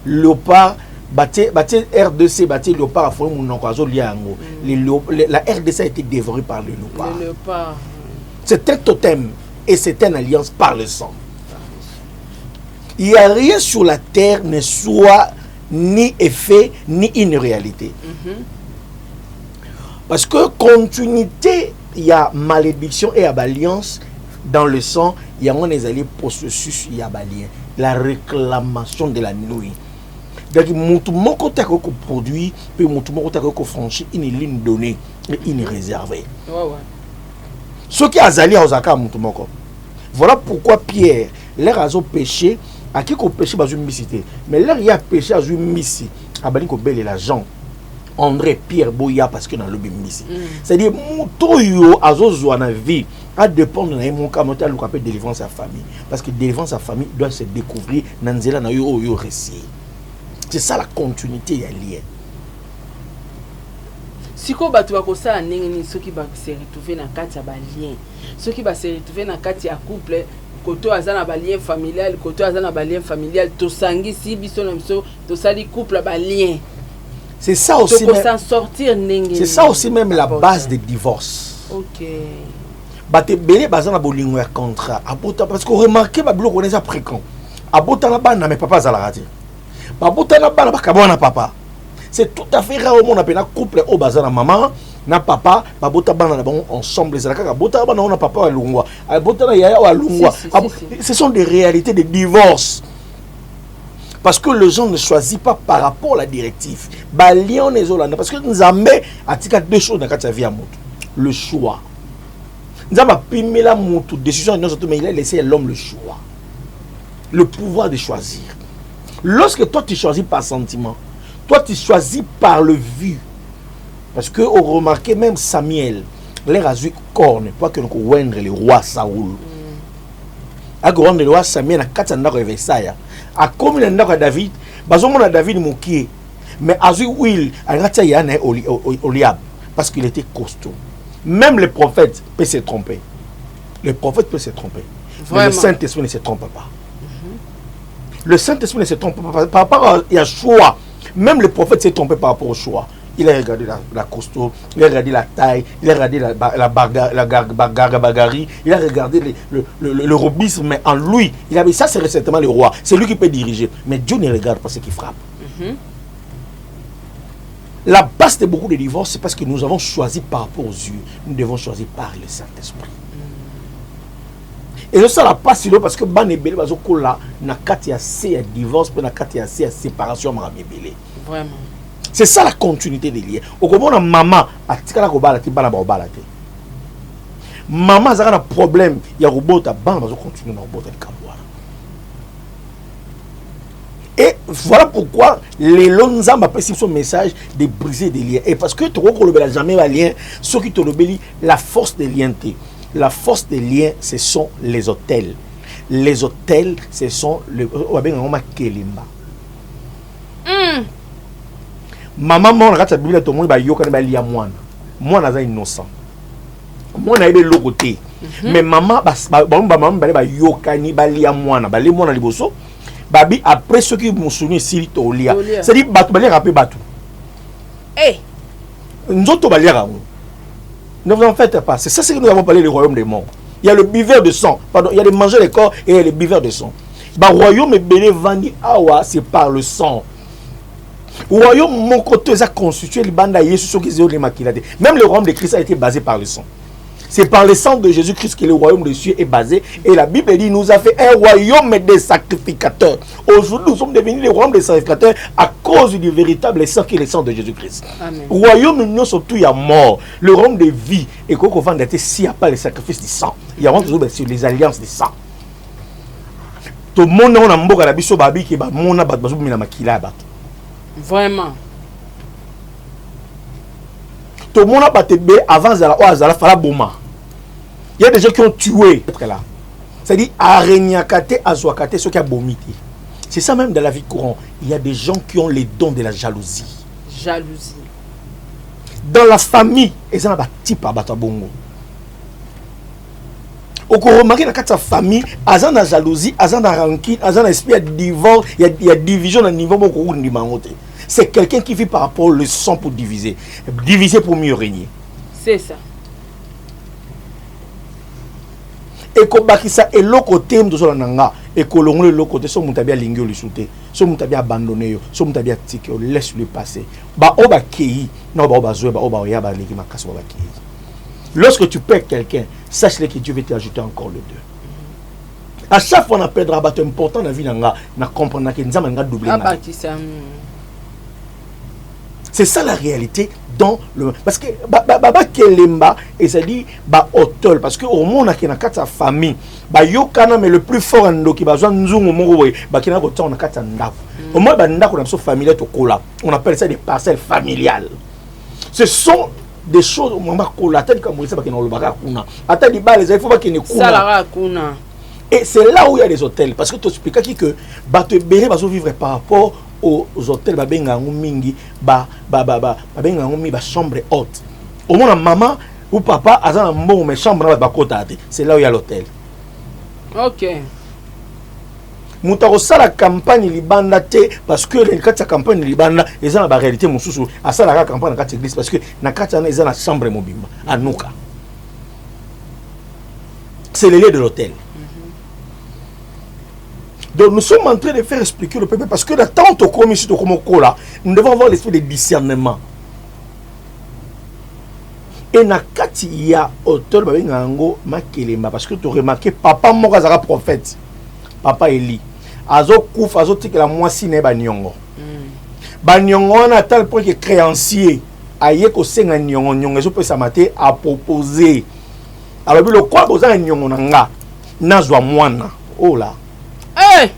léopard, RDC, léopard, la RDC a été dévorée par le léopard. C'est un totem et c'est une alliance par le sang. Il n'y a rien sur la terre ne soit ni effet ni une réalité. Parce que continuité, il y a malédiction et alliance dans le sang, il y a un processus, il y a la réclamation de la nuit. Donc, mon côté produit, puis mon côté franchi une ligne donnée et une réservée. Ce qui a zali à Osaka, voilà pourquoi Pierre, l'air a péché, à qui qu'on péché dans une missité. Mais l'air y a péché dans une missité, à Bani Kobel et la Jean. André Pierre Boya parce que dans le bimisi. C'est-à-dire mutoyo azozo na vie à dépendre de mon commentaire le appelle délivrance à famille parce que délivrance à famille doit se découvrir dans nzela na yo récit. C'est ça la continuité ya lien. Siko batu bakosa ndenge ni soki ba se retrouver na kati ya ba lien. Soki ba se retrouver na kati ya couple koto azana ba lien familial, koto azana ba lien familial to sangi si biso na biso to sali couple ba lien. C'est ça aussi même, c'est ça aussi même la base des divorces. OK. Bate belé bazana bolingo ya contrat. Abota parce que remarquez ba bilo connaît ça fréquent. Abota na bana mais papa zala raté. Abota na bana ba kabona papa. C'est tout à fait rare au monde appelle couple au bazana maman na papa babota bana na bon ensemble les alaka bota bana na papa alungwa. Abota na yaya alungwa. Ce sont des réalités de divorce. Parce que le gens ne choisit pas par rapport à la directive. Parce que nous avons deux choses dans la vie à Moutou. Le choix. Nous avons pimé la Moutou, décision de notre mais il a laissé l'homme le choix. Le pouvoir de choisir. Lorsque toi tu choisis par sentiment, toi tu choisis par le vu. Parce que on remarque même Samuel, l'air a eu corne, pas que nous wendre le roi Saoul. A grande le roi Samuel a 4 ans avec ça. A comme il a David, bazomona David mokié, mais Azu Will a raté Yana Oliab parce qu'il était costaud. Même les prophètes peuvent se tromper. Les prophètes peuvent se tromper. Mais le Saint-Esprit ne se trompe pas. Le Saint-Esprit ne se trompe pas. Par rapport à Yeshua, même le prophète s'est trompé par rapport au choix. Il a regardé la costaud, il a regardé la taille, il a regardé la bagarre, il a regardé le robisme, mais en lui, il avait ça, c'est certainement le roi. C'est lui qui peut diriger. Mais Dieu ne regarde pas ce qui frappe. La base de beaucoup de divorces, c'est parce que nous avons choisi par rapport aux yeux. Nous devons choisir par le Saint-Esprit. Et ça la passe parce que ban ebele bazokola na kati ya se divorce pe na kati ya se séparation ma bébélé. Vraiment. C'est ça la continuité des liens. Au comment maman atikala ko bala ti bana ba bala te. Maman zaka na problème ya robota bana bazo continuer na robota de kabwa. Et voilà pourquoi les lonzam a passé son message de briser des liens. Et parce que tu ne jamais les liens, ceux qui te rebellient, la force des liens. La force des liens, ce sont les hôtels. Les hôtels, ce sont le. Maman, mon regarde la Bible, tout le monde va yoka ne lia moi. Moi, naza innocent. Moi, na ebe logoté. Mais maman, maman, ba yoka ni ba lia moi na ba lia moi na liboso. Babi après ceux qui m'ont souligné si tolia. C'est-à-dire batu ba lia rapé batu. Eh. Nzoto ba lia ramu. Ne vous en faites pas. C'est ça que nous avons parlé du royaume des morts. Il y a le buveur de sang. Pardon, il y a les mangeurs des corps et il y a les buveurs de sang. Le royaume est béni vandi awa, c'est par le sang. Le royaume, mon côté, a constitué le banda Yesu qui est maquillé. Même le royaume de Christ a été basé par le sang. C'est par le sang de Jésus-Christ que le royaume des cieux est basé. Et la Bible dit, nous a fait un royaume des sacrificateurs. Aujourd'hui, nous sommes devenus le royaume des sacrificateurs à cause du véritable sang qui est le sang de Jésus-Christ. Le royaume, nous surtout, il y a mort. Le royaume de vie. Et qu'on va d'être s'il n'y a pas le sacrifice du sang. Il y a toujours sur les alliances du sang. Tout le monde a un la biso babi qui va mona bat bazo mina makila bat. Vraiment. Tout le monde a battu avant Zala Fala Boma. Il y a des gens qui ont tué. C'est-à-dire, Arenyakate, Azwakate, ceux qui ont vomité. C'est ça même dans la vie courante. Il y a des gens qui ont les dons de la jalousie. Jalousie. Dans la famille, ils ont un type à Batabongo. Au remarquez dans sa famille, ils ont la jalousie, ils ont la rancune, ils ont l'esprit de divorce, il y a division à niveau beaucoup de mangote. C'est quelqu'un qui vit par rapport au sang pour diviser. Diviser pour mieux régner. C'est ça. Et que ça est le côté de ce nanga et que le côté son mutabia lingio le souté son mutabia abandonné son mutabia tiki laisse le passer ba oba kei non ba oba zoe ba oba ya ba ligi makaso ba kei. Lorsque tu perds quelqu'un, sache-le que Dieu va t'ajouter encore le deux. À chaque fois on a perdu un bateau important dans la vie nanga na comprendre que nzamba nga doubler. C'est ça la réalité dans le parce que baba kelemba et ça dit ba hôtel parce que au monde a na kata famille ba yokana mais le plus fort ndo ki bazwa nzungu moko boy ba kina ko tona kata ndako au moins ba ndako na so familial to kola on appelle ça des parcelles familiales. Ce sont des choses mama kola telle comme ça ba kina lo baka kuna ata di ba les il faut pas qu'il ne kuna ça kuna. Et c'est là où il y a des hôtels parce que tu expliques que ba te béré ba so vivre par rapport aux hôtels ba benga mingi ba benga mi ba chambre haute au moins maman ou papa azana mbongo mais chambre ba kota te c'est là où il y a l'hôtel. OK. Mutaro sala campagne libanda te parce que les quatre campagne libanda ils ont la réalité mususu à sala la campagne na quatre église parce que na quatre ils ont la chambre mobimba anuka. C'est le lieu de l'hôtel. Donc nous sommes en train de faire expliquer le peuple parce que la tant au commis comme au là, nous devons avoir l'esprit de discernement. Et na kati ya hôtel babengango makelemba parce que tu remarqué papa moko azaka prophète. Papa Eli. Azo kouf azo tikela mwasi ne ba nyongo. Ba nyongo na tel point que créancier aye ko senga nyongo nyongo zo peut samate a proposer. Alors le quoi boza nyongo nanga nazwa mwana. Oh là. Hey!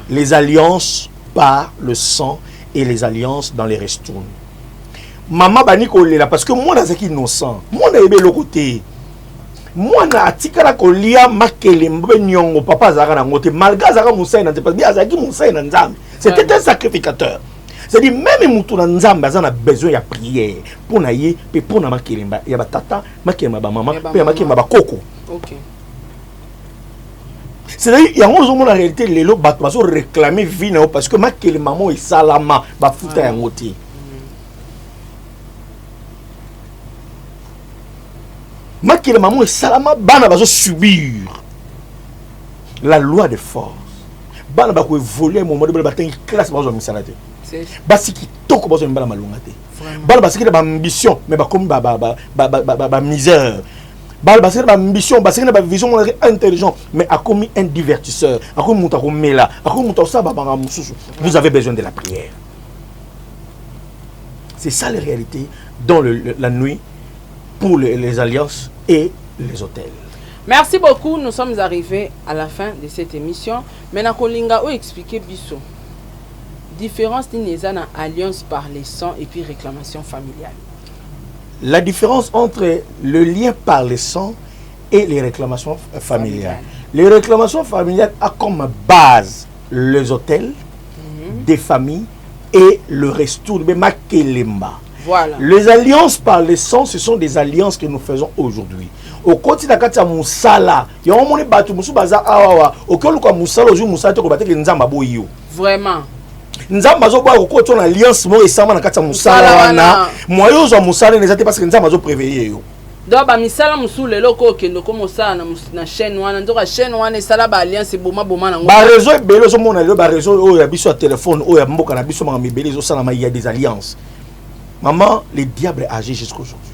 Les alliances par le sang et les alliances dans les restournes. Maman bani kolela parce que moi nazaki innocent. Moi na ebe le côté. Moi na atikala kolia makele mbenyongo papa zaka na ngote malga zaka musai na parce que azaki musai na nzambe. C'était un sacrificateur. C'est-à-dire, même Moutouna Nzamba, a besoin de prière. Pour naïe, et pour na makelemba. Il y a tata, makelemba maman, et makelemba koko. Ok. C'est-à-dire, il y a en réalité, les lots battent réclamer vie parce que makelemba maman est salama, ba fouta ya ngoti. Makelemba maman est salama, bana bazo subir la loi de force. Bana ba ko évoluer au moment de ba ten classe bazo misalate. Basi qui toko bazo mbala malungate. Bana basi qui ba ambition mais ba comme ba misère. Bana basi ba ambition basi qui ba vision intelligent mais a commis un divertisseur, a commis muta ko mela, a commis muta ça ba banga mususu. Vous avez besoin de la prière. C'est ça la réalité dans la nuit pour les alliances et les hôtels. Merci beaucoup, nous sommes arrivés à la fin de cette émission. Maintenant, Kolinga a expliqué Bisso. Différence d'une alliance par les sangs et puis réclamation familiale. La différence entre le lien par les sangs et les réclamations familiales. Les réclamations familiales ont comme base les hôtels, des familles et le resto de Makelemba. Voilà. Les alliances par les sangs, ce sont des alliances que nous faisons aujourd'hui. Au quotidien, quand il y a Moussala, il y a un moment où il y a au cas où Moussala, il y a Moussala, il y a vraiment. Nzamba zo ba ko ton alliance mo esama na kata Moussala wana. Moyo zo Moussala ne zate parce que Nzamba zo préveiller yo. Donc ba misala musule loko ke ndoko Moussala na chaîne wana ndoka chaîne wana esala ba alliance boma na ngo. Ba réseau ebelo zo mona le ba réseau o ya biso téléphone o ya mboka na biso ma mibeli zo sala il y a des alliances. Maman, le diable agit jusqu'à aujourd'hui.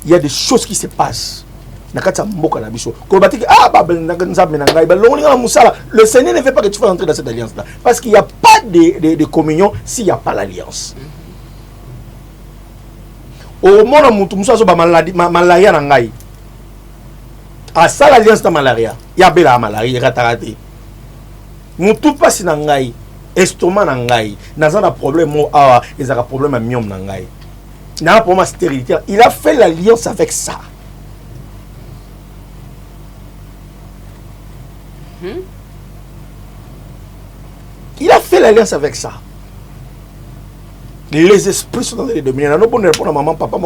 Il y a des choses qui se passent. Le Seigneur ne veut pas que tu fasses entrer dans cette alliance-là. Parce qu'il n'y a pas de communion s'il n'y a pas l'alliance. Au moment où tu as malaria, à ça l'alliance de malaria, il y a bela malaria, il y a raté. Moutou passe dans ngai, estomac dans ngai, n'a pas de problème, ils ont un problème à miom dans ngai. Il n'a pas de problème à stérilité. Il a fait l'alliance avec ça. Il a fait l'alliance avec ça. Les esprits sont dans les domaines. Il y a bon répondre à maman, papa,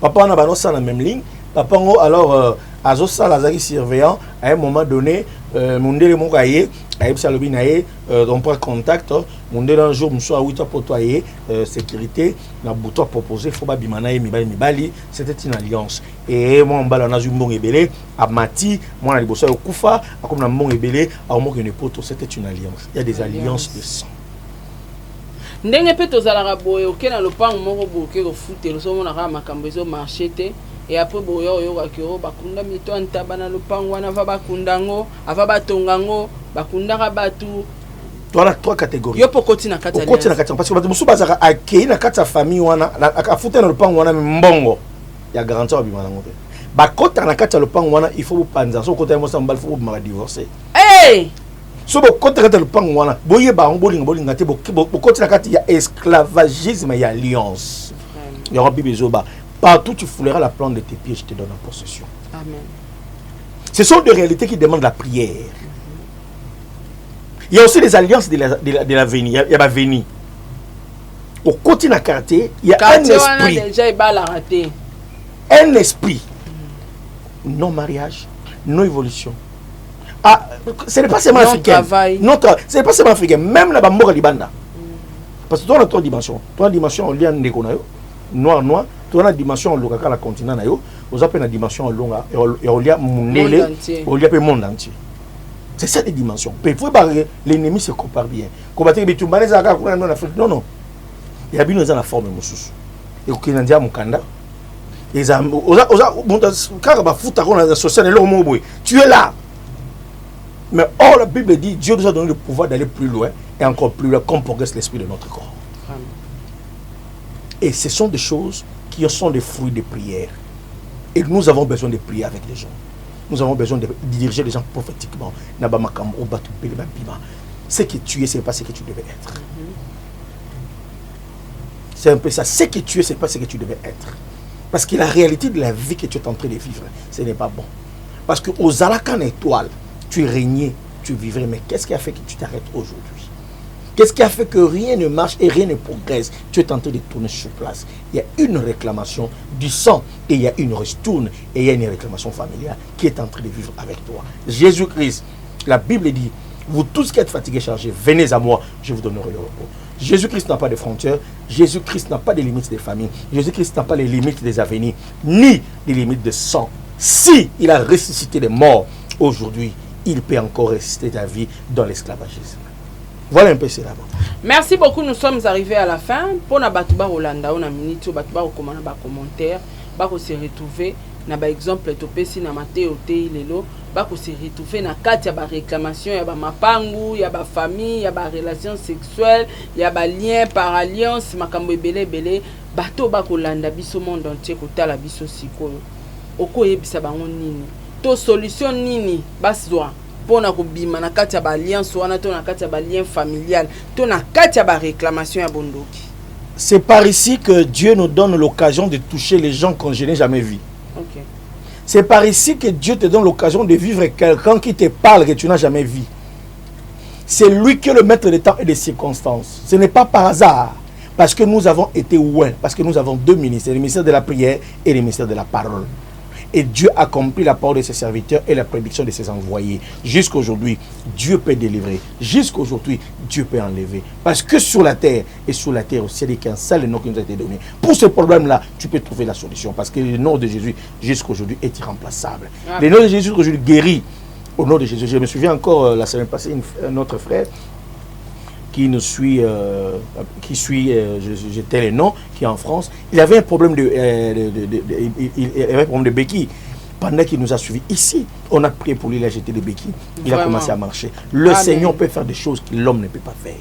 papa, on a dans la même ligne. Papa, alors, Azosa, Lazari surveillant, à un moment donné, Mundele Mongaye, Aïb Salobinaye, on prend contact. Mundele un jour, monsieur, à 8 heures pour toi, sécurité, la bouton proposé, faut pas bimanaye, mibali, c'était une alliance. Et moi, on a eu mon ébélé, à Mati, moi, on a eu au Koufa, comme on a mon ébélé, à mon poto, c'était une alliance. Il y a des alliances de sang. Ndenge pe tozalaka boye okena lopango moko boke kofute losomona kaka makambo ezomarche te et après boye oyokaki o bakunda mito antaba na lopango wana ava bakunda ngo ava batonga ngo bakundaka batu toana trois catégories yo pokoti na kati parce que batu musu bazaka akei na kati ya famille wana afute na lopango wana mbongo ya garantie abima nango te bakota na kati ya lopango wana il faut bopanza so kota mo sambal faut boma divorcer so bokota kati ya lopango wana boye bango bolinga te bokoti na kati ya esclavagisme ya alliance il y aura Bible zoba partout tu fouleras la plante de tes pieds je te donne en possession. Amen. Ce sont des réalités qui demandent la prière. Il y a aussi les alliances de l'avenir. Il y a l'avenir. Au côté de la quartier, il y a un esprit. Un esprit. Non mariage, non évolution. Ah, ce n'est pas seulement africain. Ce n'est pas seulement africain. Même la Bamboka Libanda. Parce que tu as trois dimensions. Tu as une dimension en lien avec noir. Tu as une dimension en lien avec le continent. Tu as une dimension en lien avec le monde entier. C'est ça les dimensions. L'ennemi se compare bien. Non. Il y a bien dans la forme de et il y a Mukanda. Tu es là. Mais or, la Bible dit Dieu nous a donné le pouvoir d'aller plus loin et encore plus loin, comme progresse l'esprit de notre corps. Et ce sont des choses qui sont des fruits de prière. Et nous avons besoin de prier avec les gens. Nous avons besoin de diriger les gens prophétiquement. Ce que tu es, ce n'est pas ce que tu devais être. C'est un peu ça. Ce que tu es, ce n'est pas ce que tu devais être. Parce que la réalité de la vie que tu es en train de vivre, ce n'est pas bon. Parce que aux Alakan étoiles, tu régnais, tu vivrais. Mais qu'est-ce qui a fait que tu t'arrêtes aujourd'hui? Qu'est-ce qui a fait que rien ne marche et rien ne progresse? Tu es en train de tourner sur place. Il y a une réclamation du sang et il y a une ristourne et il y a une réclamation familiale qui est en train de vivre avec toi. Jésus-Christ, la Bible dit, vous tous qui êtes fatigués, chargés, venez à moi, je vous donnerai le repos. Jésus-Christ n'a pas de frontières, Jésus-Christ n'a pas de limites des familles, Jésus-Christ n'a pas les limites des avenirs, ni les limites de sang. Si il a ressuscité les morts, aujourd'hui, il peut encore ressusciter ta vie dans l'esclavagisme. Voilà un peu cela. Merci beaucoup, nous sommes arrivés à la fin. Pour na batuba Rolanda, on a minute, batuba recommande ba commentaire, ba ko se retrouver na ba exemple topesi na Matteo te lelo, ba ko se retrouver na kati ya ba réclamation, ya ba mapangu, ya ba famille, ya ba relation sexuelle, ya ba lien par alliance, makambo ebele bele, bato ba ko landa biso monde entier ko tala biso sikoyo. Oko yebisa bango nini? To solution nini baswa? Pour na kubima na kati ya ba alliance wana to na kati ya ba lien familial to na kati ya ba réclamation ya bondoki. C'est par ici que Dieu nous donne l'occasion de toucher les gens que je n'ai jamais vus. OK. C'est par ici que Dieu te donne l'occasion de vivre quelqu'un qui te parle que tu n'as jamais vu. C'est lui qui est le maître des temps et des circonstances. Ce n'est pas par hasard. Parce que nous avons été loin. Parce que nous avons deux ministères, le ministère de la prière et le ministère de la parole. Et Dieu accomplit la parole de ses serviteurs et la prédiction de ses envoyés. Jusqu'aujourd'hui, Dieu peut délivrer. Jusqu'aujourd'hui, Dieu peut enlever. Parce que sur la terre aussi, il n'y a qu'un seul nom qui nous a été donné. Pour ce problème-là, tu peux trouver la solution. Parce que le nom de Jésus, jusqu'aujourd'hui, est irremplaçable. Le nom de Jésus, aujourd'hui, guérit. Au nom de Jésus, je me souviens encore, la semaine passée, notre frère qui nous suit, j'étais le nom, qui est en France, il avait un problème il avait un problème de béquille. Pendant qu'il nous a suivis ici, on a prié pour lui, il a jeté les béquilles, il a commencé à marcher. Le Seigneur peut faire des choses que l'homme ne peut pas faire.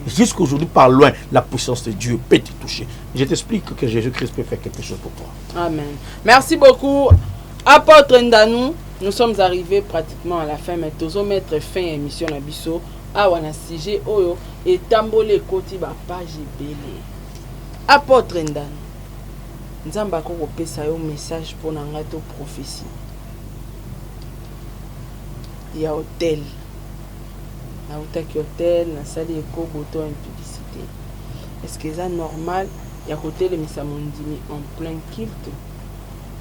Jusqu'aujourd'hui, par loin, la puissance de Dieu peut te toucher. Je t'explique que Jésus-Christ peut faire quelque chose pour toi. Amen. Merci beaucoup. Apôtre Ndanou, nous sommes arrivés pratiquement à la fin, mais nous allons mettre fin à l'émission Nabiso. Awana sujet oyo et tambole koti ba page belé. Apôtre Ndanou, nzamba ko pesa yo message pour na ngato prophétie. Il y a hôtel. Na utaki hôtel na sali eko boto en publicité. Est-ce que c'est normal ya hôtel misa mondimi en plein culte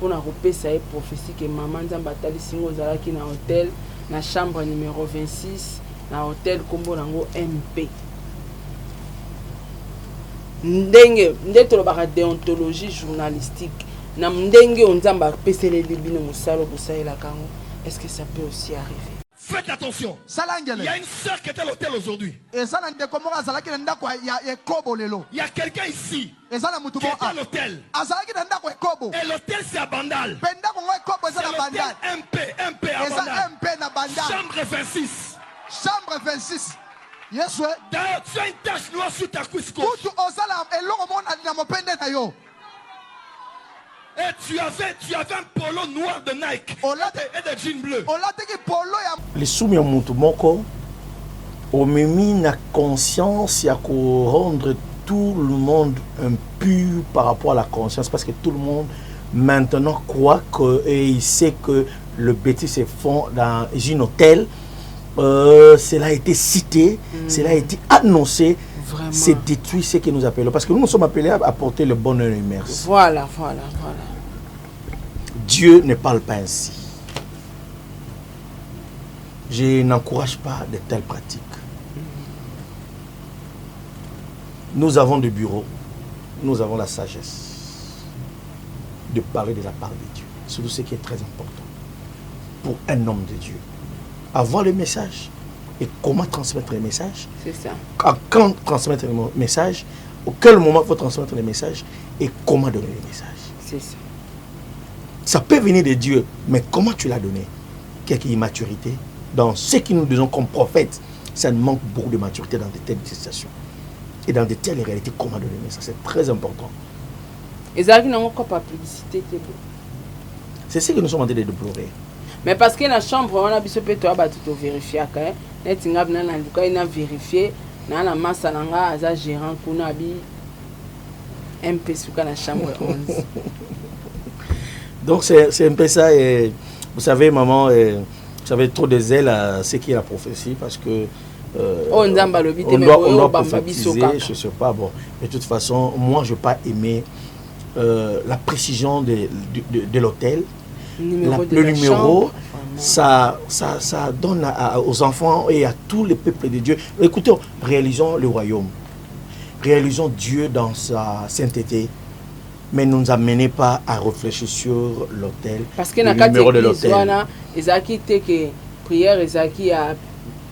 pour na pesa yo prophétie que maman nzamba tali singo zalaki na hôtel na chambre numéro 26 na hôtel kombo nango MP. Ndenge ndeto lobaka déontologie journalistique na ndenge onzamba pesele libino musalo bosaela kango. Est-ce que ça peut aussi arriver? Faites attention. Il y a une sœur qui est à l'hôtel aujourd'hui. Il y a quelqu'un ici qui est à l'hôtel. Et l'hôtel c'est à Bandal. C'est l'hôtel MP à Bandal. Chambre 26. Chambre 26. Yes, sir. D'ailleurs, tu as une tache noire sur ta cuisse gauche. Et tu avais un polo noir de Nike et des jeans bleus. Les soumis à Moutoumoko, au mimi na conscience, il y a qu'à rendre tout le monde impur par rapport à la conscience, parce que tout le monde maintenant croit que et il sait que le bêtise se font dans un hôtel. Cela a été cité, cela a été annoncé. C'est détruit ce que nous appelons. Parce que nous sommes appelés à apporter le bonheur et merci. Voilà. Dieu ne parle pas ainsi. Je n'encourage pas de telles pratiques. Nous avons des bureaux, nous avons la sagesse de parler de la part de Dieu. C'est tout ce qui est très important pour un homme de Dieu. Avoir le message et comment transmettre le message. C'est ça. Quand transmettre le message, auquel moment il faut transmettre le message et comment donner le message. C'est ça. Ça peut venir de Dieu, mais comment tu l'as donné? Quelque immaturité. Dans ce que nous disons comme prophète, ça nous manque beaucoup de maturité dans de telles situations. Et dans de telles réalités, comment donner le message? C'est très important. Et ça, nous pas publicité. C'est ce que nous sommes en train de déplorer. Mais parce que dans la chambre, on a besoin de vérifier. On a vérifié. On a masse à gérant qu'on a un peu sur la chambre 11. Donc c'est un peu ça. Et vous savez, maman, vous savez trop de zèle à ce qui est la prophétie. Parce que on doit prophétiser, je ne sais pas. Bon. Mais de toute façon, moi, je n'ai pas aimé la précision de l'hôtel. Le numéro, ça donne aux enfants et à tous les peuples de Dieu. Écoutez, réalisons le royaume. Réalisons Dieu dans sa sainteté. Mais ne nous amenez pas à réfléchir sur l'hôtel. Parce que le numéro de l'hôtel. Ezaki que prière Ezaki a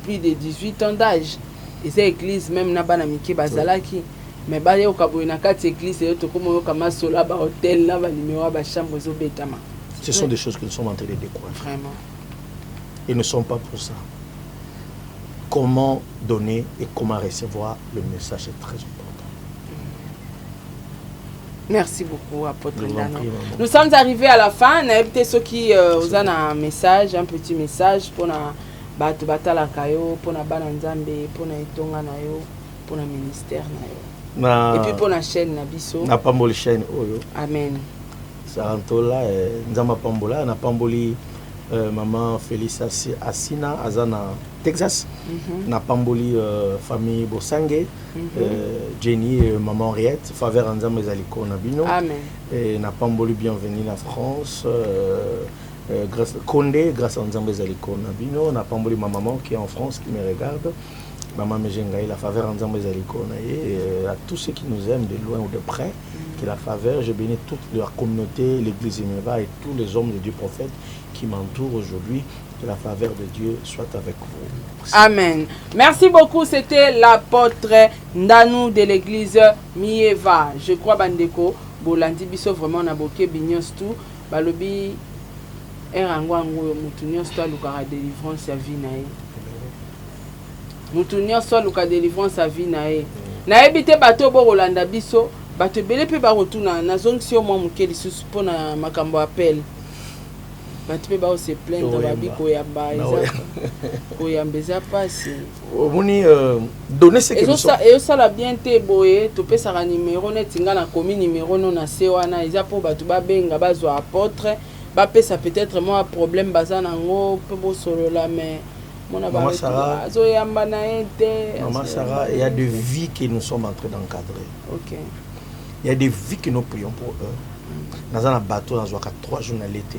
plus de 18 ans d'âge. Et cette église même n'a pas d'amitié bazalaki. Mais bah yo kaboy na kati église et to comme yo kama sola ba hôtel là ba numéro ba chambre zo betama. Ce sont des choses que nous sommes en train de découvrir. Vraiment. Et ne sont pas pour ça. Comment donner et comment recevoir le message est très important. Merci beaucoup, apôtre Ndano. Nous sommes arrivés à la fin. On a évité ceux qui ont un message, un petit message pour la batala kayo, pour la bananzambe, pour la itonga nayo, pour le ministère nayo. Et puis pour la chaîne Nabiso. Na pamboli chaîne oyo. Amen. Sarantola nzamba pambola na pamboli maman Félix Asina azana Texas. Na pamboli famille Bosange. Jenny et maman Henriette, faveur ensemble zaliko nabino. Amen. Et na pamboli bienvenue en France. Grâce Condé, grâce à ensemble zaliko nabino. Na pamboli ma maman qui est en France qui me regarde. Maman Mejengaï, la faveur ensemble zaliko naye. À tous ceux qui nous aiment de loin ou de près, que la faveur, je bénis toute leur communauté, l'église Imeva et tous les hommes de Dieu prophètes qui m'entourent aujourd'hui. Que la faveur de Dieu soit avec vous. Merci. Amen. Merci beaucoup. C'était l'apôtre Ndano de l'église Mieva. Je crois, Bandeko, Bolandi Biso vraiment na boké bignos tout. Balobi, Erangwango, Moutunios, toi, Lucara délivrance à vie nae. Moutunios, toi, Lucara délivrance à vie nae. Na ebité bateau bo Rolanda Biso, bateau belé pe ba retourna na zone si au moins mukeli sous pour na makambo appel. Tu peux se plaindre koyamba passe omoni donner ce que nous sommes et ça la bien te boye to pesa ka numéro net nga na komi numéro non na se wana eza po batu ba benga bazwa apôtre ba pesa peut-être moi problème bazana ngo pe bo solo la mais mona ba zo yamba na ente maman Sarah, il y a des vies que nous sommes en train d'encadrer. OK. Il y a des vies que nous prions pour eux. Dans un bateau dans 3 jours à l'été.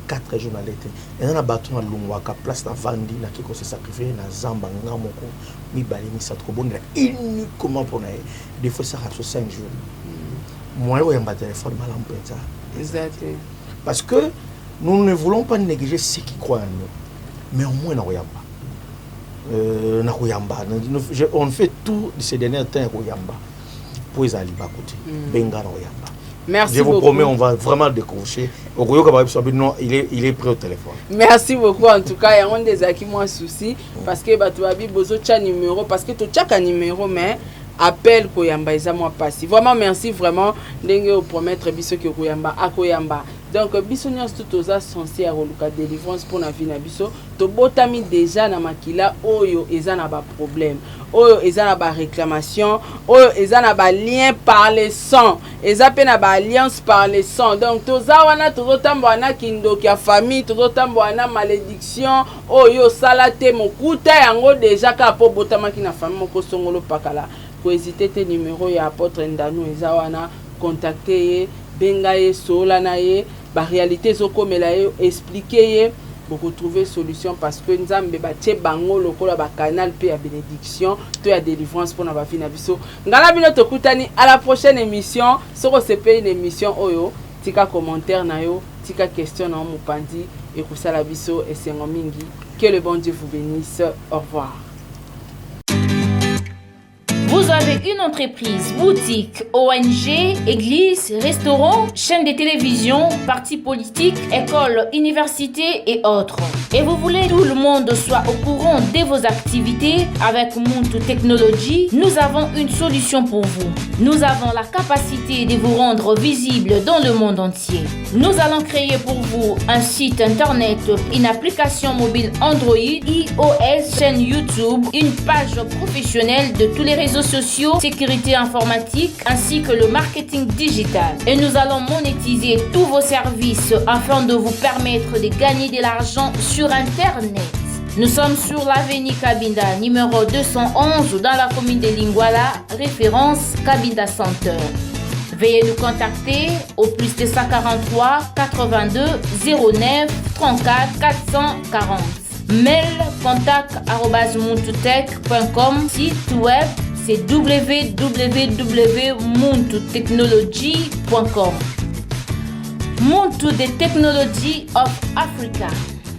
4 jours à l'été. Et dans un bateau dans Lungwaka, place dans Vandi, na qui se sacrifier dans Zamba, Ngamoko, Mibali, Misatkobo, uniquement pour nous. Des fois, ça reste 5 jours. Moi, je vais téléphone mal en ça. Exactement. Parce que nous ne voulons pas négliger ceux qui croient en nous. Mais au moins, on fait tout ces derniers temps pour les aller à côté. Benga Merci je vous beaucoup. promets, on va vraiment décrocher. Non, il est prêt au téléphone. Merci beaucoup. En tout cas, il y a un des acquis moins souci parce que tu as besoin de numéro parce que tu as un numéro mais appel Koyamba ils moi passé. Vraiment merci vraiment d'engue promettre biso que Koyamba à Koyamba. Donc biso nyons tout aux censé à Luka délivrance pour na vie na biso to botami déjà na makila oyo ezana ba problème. Oyo ezana ba réclamation, oyo ezana ba lien par le sang, ezape na ba alliance par le sang. Donc toza wana tozotambo wana kindoki ya famille, tozotambo wana malédiction, oyo salate mokuta yango déjà ka po botamaki na famille moko songolo pakala. Ko hésiter te numéro ya apôtre Ndano eza wana contacter benga ye sola na ye ba réalité zokomela ye expliquer ye pour retrouver solution parce que nzambe ba tie bango lokola ba canal pe ya bénédiction to ya délivrance pour na ba vie na biso ngala bino tokutani à la prochaine émission soko sepe une émission oyo tika commentaire na yo tika question na mopandi et kusala biso esengo mingi que le bon Dieu vous bénisse. Au revoir. Vous avez une entreprise, boutique, ONG, église, restaurant, chaîne de télévision, parti politique, école, université et autres. Et vous voulez que tout le monde soit au courant de vos activités avec Muntu Technology, nous avons une solution pour vous. Nous avons la capacité de vous rendre visible dans le monde entier. Nous allons créer pour vous un site internet, une application mobile Android, iOS, chaîne YouTube, une page professionnelle de tous les réseaux sociaux, sécurité informatique ainsi que le marketing digital. Et nous allons monétiser tous vos services afin de vous permettre de gagner de l'argent sur Internet. Nous sommes sur l'avenue Cabinda, numéro 211 dans la commune de Lingwala, référence Cabinda Center. Veuillez nous contacter au plus 243 82 09 34 440. Mail contact@muntutech.com. Site web c'est www.muntutechnology.com. Muntu the Technology of Africa.